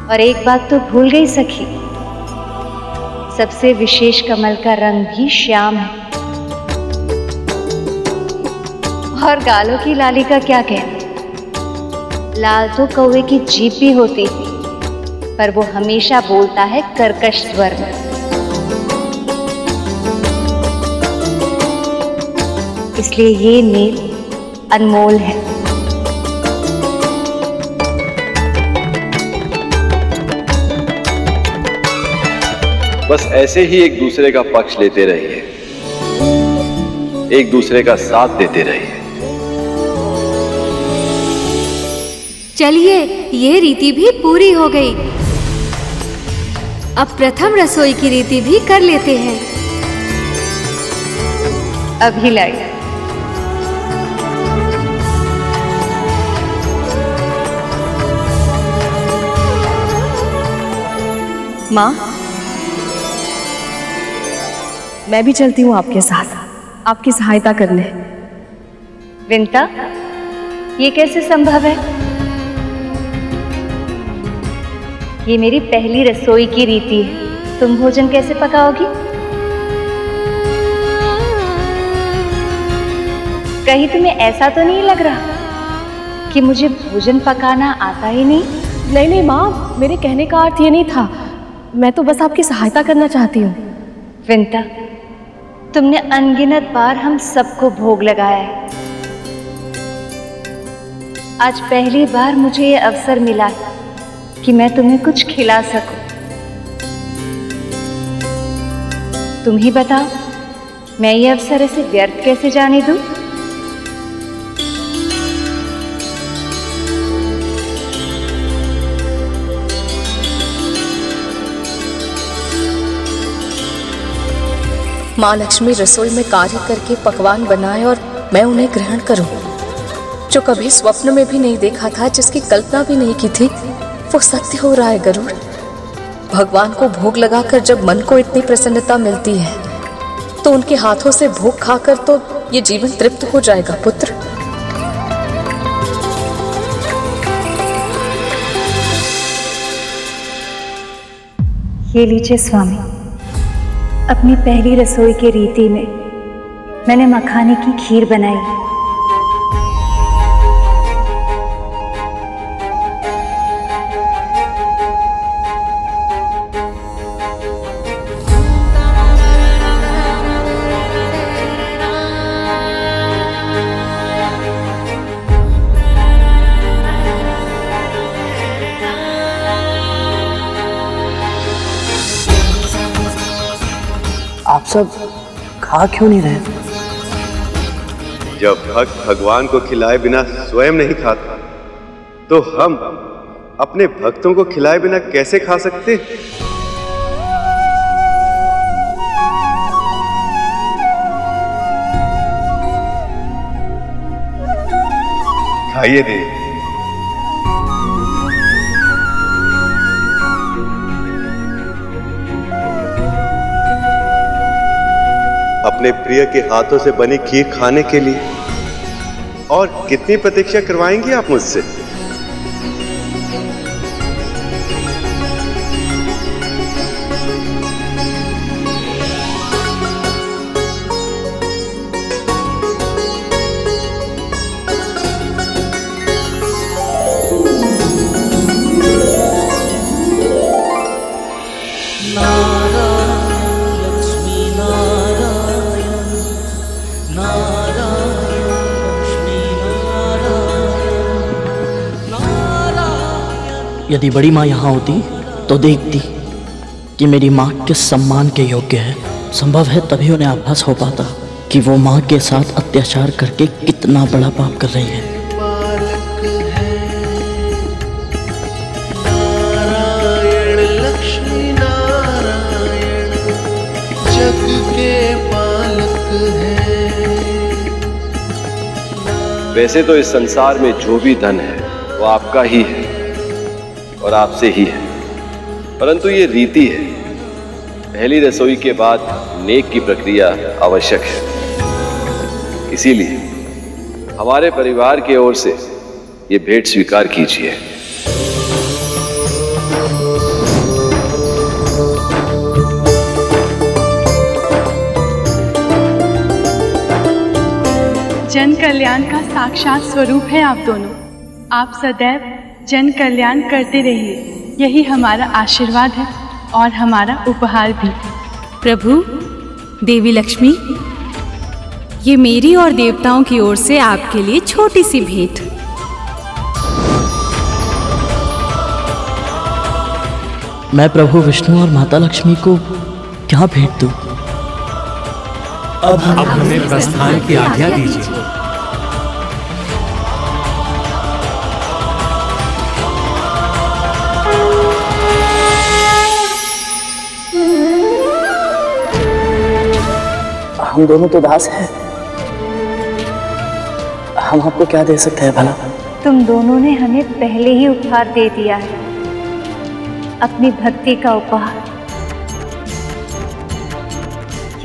और एक बात तो भूल गई सखी, सबसे विशेष कमल का रंग भी श्याम है। और गालों की लाली का क्या कहना, लाल तो कौवे की जीभ भी होती, पर वो हमेशा बोलता है कर्कश स्वर में। इसलिए ये मेल अनमोल है। बस ऐसे ही एक दूसरे का पक्ष लेते रहिए, एक दूसरे का साथ देते रहिए। चलिए, ये रीति भी पूरी हो गई। अब प्रथम रसोई की रीति भी कर लेते हैं। अभी लाई। माँ, मैं भी चलती हूँ आपके साथ, आपकी सहायता करने। विंता, ये कैसे संभव है? ये मेरी पहली रसोई की रीति है, तुम भोजन कैसे पकाओगी? कहीं तुम्हें ऐसा तो नहीं लग रहा कि मुझे भोजन पकाना आता ही नहीं? नहीं नहीं माँ, मेरे कहने का अर्थ ये नहीं था। मैं तो बस आपकी सहायता करना चाहती हूँ। विंता, तुमने अनगिनत बार हम सबको भोग लगाया है। आज पहली बार मुझे ये अवसर मिला कि मैं तुम्हें कुछ खिला सकूं। तुम ही बताओ, मैं ये अवसर ऐसे व्यर्थ कैसे जाने दूं? माँ लक्ष्मी रसोई में कार्य करके पकवान बनाए और मैं उन्हें ग्रहण करूं, जो कभी स्वप्न में भी नहीं देखा था, जिसकी कल्पना भी नहीं की थी, वो सत्य हो रहा है गरुड़। भगवान को भोग लगाकर जब मन को इतनी प्रसन्नता मिलती है तो उनके हाथों से भोग खाकर तो ये जीवन तृप्त हो जाएगा पुत्र। ये लीजिए स्वामी, अपनी पहली रसोई की रीति में मैंने मखाने की खीर बनाई। सब खा क्यों नहीं रहे? जब भक्त भगवान को खिलाए बिना स्वयं नहीं खाता, तो हम अपने भक्तों को खिलाए बिना कैसे खा सकते? खाइए देव। अपने प्रिय के हाथों से बनी खीर खाने के लिए और कितनी प्रतीक्षा करवाएंगे आप मुझसे? यदि बड़ी माँ यहाँ होती तो देखती कि मेरी माँ किस सम्मान के योग्य है। संभव है तभी उन्हें आभास हो पाता कि वो माँ के साथ अत्याचार करके कितना बड़ा पाप कर रही है। नारायण लक्ष्मी नारायण जग के पालक है। वैसे तो इस संसार में जो भी धन है वो आपका ही है और आपसे ही है, परंतु ये रीति है, पहली रसोई के बाद नेक की प्रक्रिया आवश्यक है। इसीलिए हमारे परिवार की ओर से ये भेंट स्वीकार कीजिए। जन कल्याण का साक्षात स्वरूप है आप दोनों। आप सदैव जन कल्याण करते रहिए, यही हमारा आशीर्वाद है और हमारा उपहार भी। प्रभु, देवी लक्ष्मी, ये मेरी और देवताओं की ओर से आपके लिए छोटी सी भेंट। मैं प्रभु विष्णु और माता लक्ष्मी को क्या भेंट दूं? अब हमें प्रस्थान की आज्ञा दीजिए। हम दोनों तो दास हैं, हम आपको क्या दे सकते हैं भला? तुम दोनों ने हमें पहले ही उपहार दे दिया है, अपनी भक्ति का उपहार।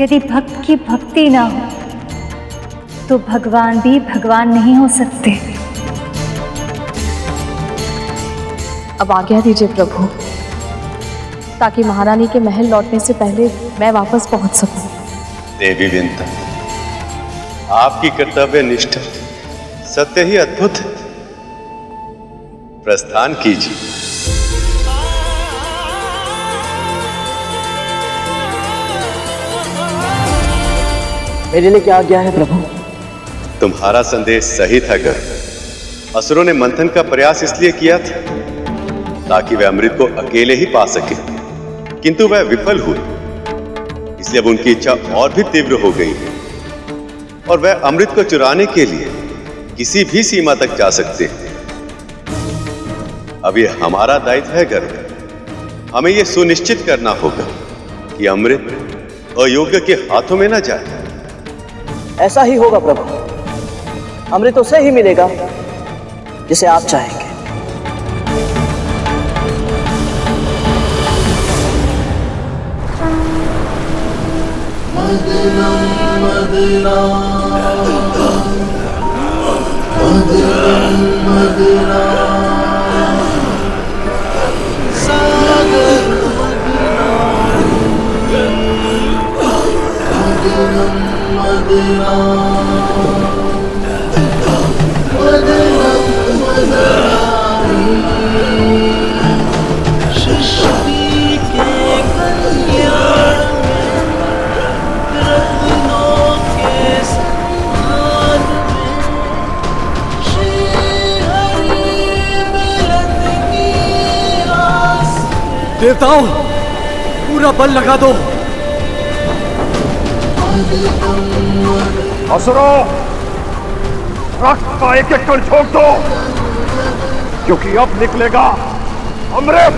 यदि भक्त की भक्ति ना हो तो भगवान भी भगवान नहीं हो सकते। अब आज्ञा दीजिए प्रभु, ताकि महारानी के महल लौटने से पहले मैं वापस पहुंच सकूं। देवी विंता, आपकी कर्तव्य निष्ठा सत्य ही अद्भुत है। प्रस्थान कीजिए। मेरे लिए क्या आज्ञा है प्रभु? तुम्हारा संदेश सही था गरुड़। असुरों ने मंथन का प्रयास इसलिए किया था ताकि वे अमृत को अकेले ही पा सके, किंतु वह विफल हुए। इसलिए अब उनकी इच्छा और भी तीव्र हो गई है और वह अमृत को चुराने के लिए किसी भी सीमा तक जा सकते हैं। अब यह हमारा दायित्व है गरुड़। हमें यह सुनिश्चित करना होगा कि अमृत अयोग्य के हाथों में न जाए। ऐसा ही होगा प्रभु, अमृत उसे ही मिलेगा जिसे आप चाहेंगे। देवताओं, पूरा बल लगा दो। असुरों, रक्त का एक एक कण छोड़ दो, क्योंकि अब निकलेगा अमृत।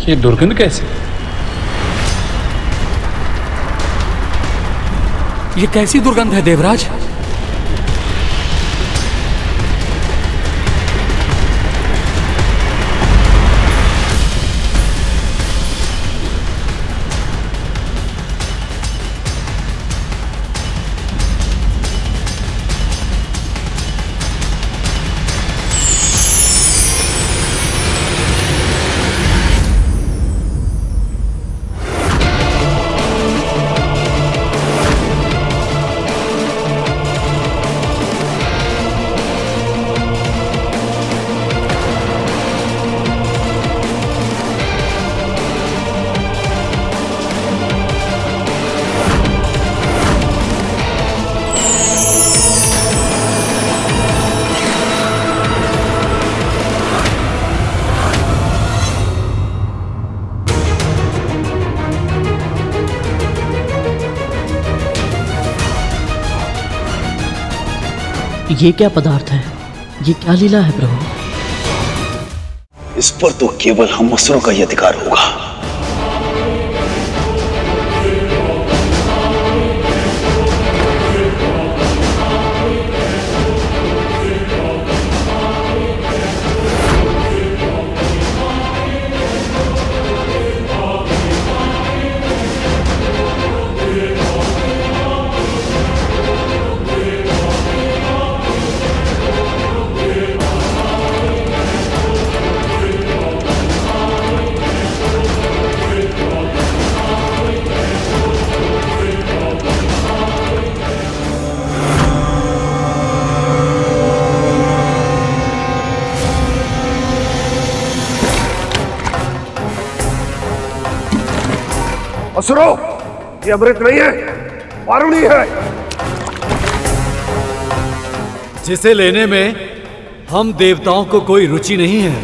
ये दुर्गंध कैसे? ये कैसी दुर्गंध है देवराज? ये क्या पदार्थ है? ये क्या लीला है प्रभु? इस पर तो केवल हम असुरों का ही अधिकार होगा। असुरों, ये अमृत नहीं है, वारुणी है। जिसे लेने में हम देवताओं को कोई रुचि नहीं है।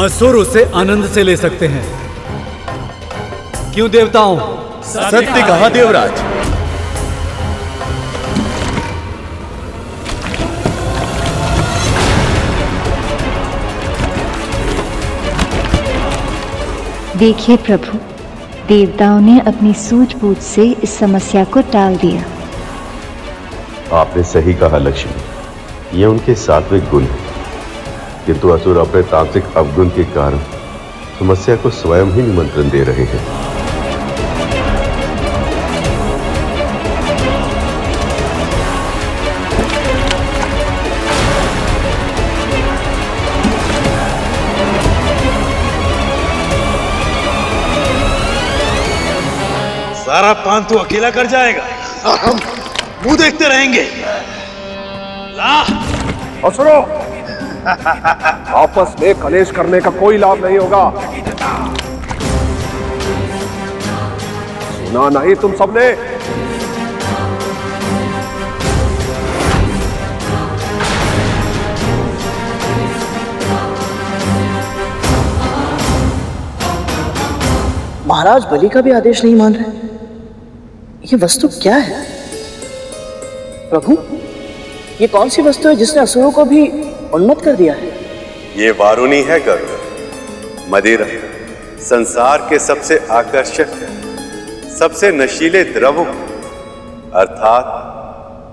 असुर उसे आनंद से ले सकते हैं। क्यों देवताओं? सत्य कहा देवराज। देखिए प्रभु, देवताओं ने अपनी सूझबूझ से इस समस्या को टाल दिया। आपने सही कहा लक्ष्मी, ये उनके सात्विक गुण है, किंतु असुर अपने तामसिक अवगुण के कारण समस्या को स्वयं ही निमंत्रण दे रहे हैं। सारा पान तू अकेला कर जाएगा और हम मुंह देखते रहेंगे। ला असुरों, आपस में कलेश करने का कोई लाभ नहीं होगा। सुना नहीं तुम सबने? महाराज बलि का भी आदेश नहीं मान रहे। ये वस्तु क्या है प्रभु? ये कौन सी वस्तु है जिसने असुरों को भी उन्मत्त कर दिया है? ये वारुणी है गरुड़, मदिरा, संसार के सबसे आकर्षक, सबसे नशीले द्रवों अर्थात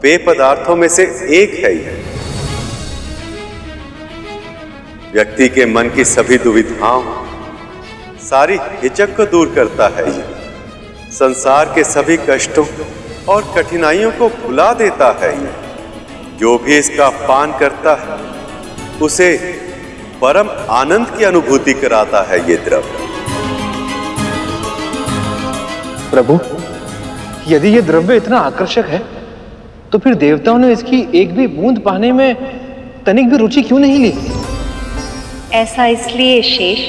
पेय पदार्थों में से एक है यह। व्यक्ति के मन की सभी दुविधाओं, सारी हिचक को दूर करता है यह। संसार के सभी कष्टों और कठिनाइयों को भुला देता है यह। जो भी इसका पान करता है उसे परम आनंद की अनुभूति कराता है ये द्रव्य। प्रभु, यदि ये द्रव्य इतना आकर्षक है तो फिर देवताओं ने इसकी एक भी बूंद पाने में तनिक भी रुचि क्यों नहीं ली? ऐसा इसलिए शेष,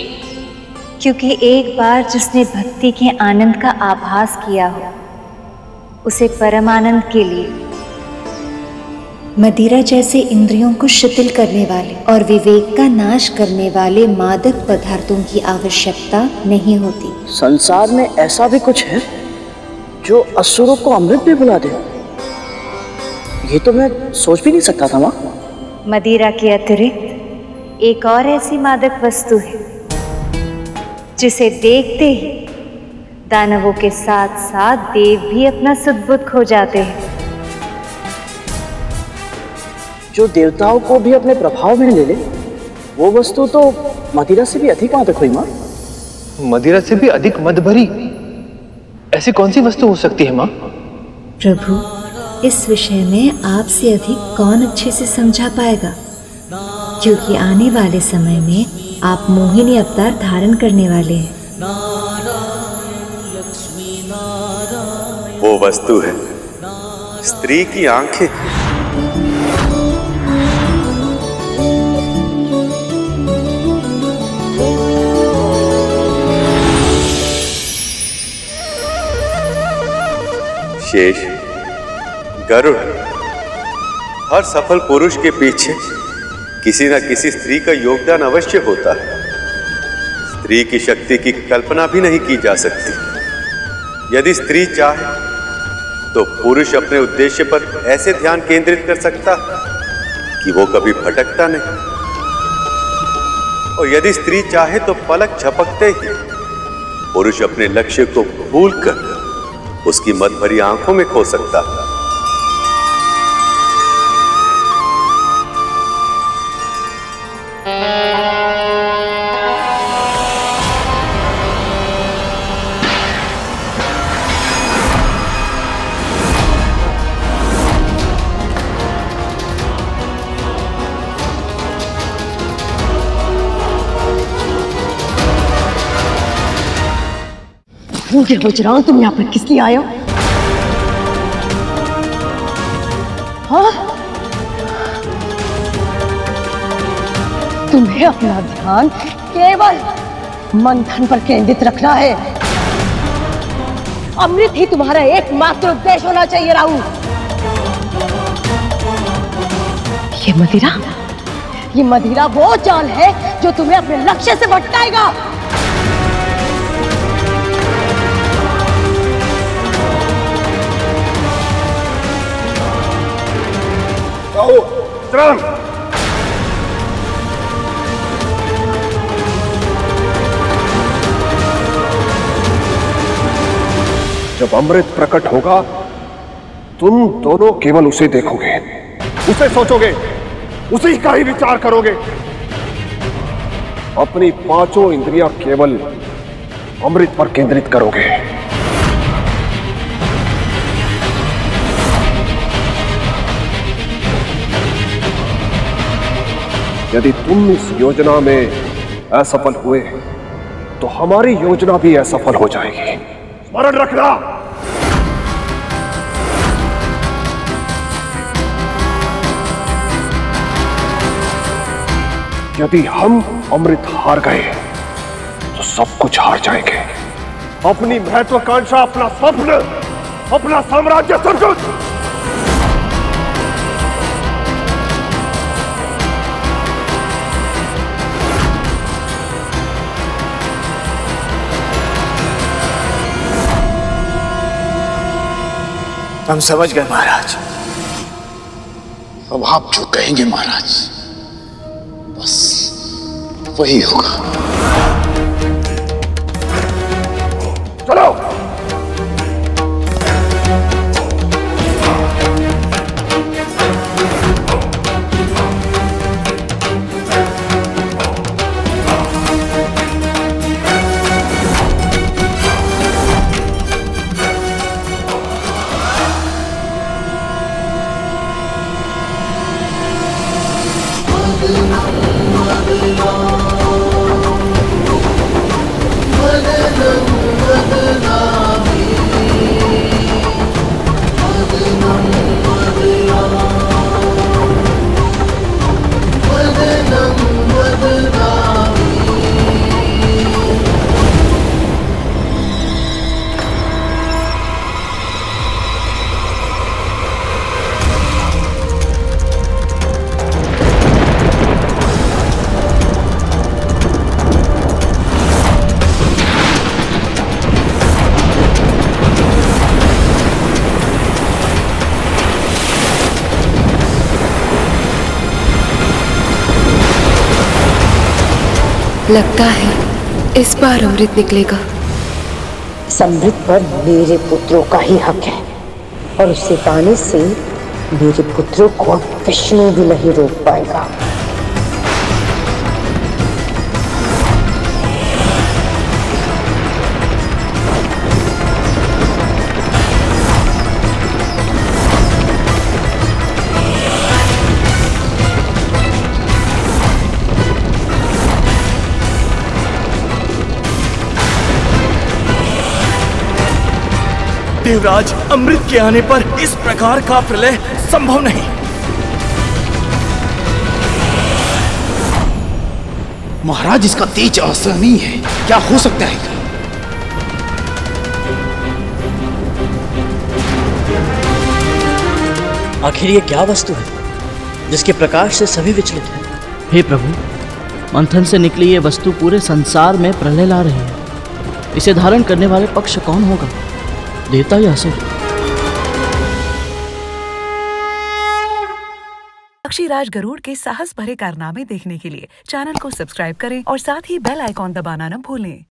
क्योंकि एक बार जिसने भक्ति के आनंद का आभास किया हो, उसे परम आनंद के लिए मदिरा जैसे इंद्रियों को शिथिल करने वाले और विवेक का नाश करने वाले मादक पदार्थों की आवश्यकता नहीं होती। संसार में ऐसा भी कुछ है जो असुरों को अमृत में बुला दे? ये तो मैं सोच भी नहीं सकता था माँ। मदिरा के अतिरिक्त एक और ऐसी मादक वस्तु है जिसे देखते ही दानवों के साथ साथ देव भी अपना सुध-बुध खो जाते हैं। जो देवताओं को भी अपने प्रभाव में ले ले, वो वस्तु तो मदिरा से भी अधिक मादक हुई माँ। मदिरा से भी अधिक मद भरी ऐसी कौन सी वस्तु हो सकती है माँ? प्रभु, इस विषय में आपसे अधिक कौन अच्छे से समझा पाएगा, क्योंकि आने वाले समय में आप मोहिनी अवतार धारण करने वाले हैं। वो वस्तु है स्त्री की आंखें। शेष, गरुड़, हर सफल पुरुष के पीछे किसी न किसी स्त्री का योगदान अवश्य होता है। स्त्री की शक्ति की कल्पना भी नहीं की जा सकती। यदि स्त्री चाहे तो पुरुष अपने उद्देश्य पर ऐसे ध्यान केंद्रित कर सकता कि वो कभी भटकता नहीं। और यदि स्त्री चाहे तो पलक झपकते ही पुरुष अपने लक्ष्य को भूलकर उसकी मद भरी आंखों में खो सकता। मुझे बजरंग, तुम यहाँ पर किस लिए आए हो? हाँ? तुम्हें अपना ध्यान केवल मंथन पर केंद्रित रखना है। अमृत ही तुम्हारा एकमात्र उद्देश्य होना चाहिए राहु। ये मदिरा वो जाल है जो तुम्हें अपने लक्ष्य से भटकाएगा। जब अमृत प्रकट होगा, तुम दोनों केवल उसे देखोगे, उसे सोचोगे, उसी का ही विचार करोगे। अपनी पांचों इंद्रियां केवल अमृत पर केंद्रित करोगे। यदि तुम इस योजना में असफल हुए तो हमारी योजना भी असफल हो जाएगी। स्मरण रखना। यदि हम अमृत हार गए तो सब कुछ हार जाएंगे। अपनी महत्वाकांक्षा, अपना स्वप्न, अपना साम्राज्य, सब कुछ। हम समझ गए महाराज। अब आप जो कहेंगे महाराज, बस वही होगा। चलो। लगता है इस बार अमृत निकलेगा। इस अमृत पर मेरे पुत्रों का ही हक है और उसे पाने से मेरे पुत्रों को विष्णु भी नहीं रोक पाएगा। देवराज, अमृत के आने पर इस प्रकार का प्रलय संभव नहीं। महाराज, इसका तेज असहनीय है। क्या हो सकता है? आखिर ये क्या वस्तु है जिसके प्रकाश से सभी विचलित हैं? हे प्रभु, मंथन से निकली ये वस्तु पूरे संसार में प्रलय ला रही है। इसे धारण करने वाले पक्ष कौन होगा, देवता या असुर? पक्षीराज गरुड़ के साहस भरे कारनामे देखने के लिए चैनल को सब्सक्राइब करें और साथ ही बेल आइकॉन दबाना न भूलें।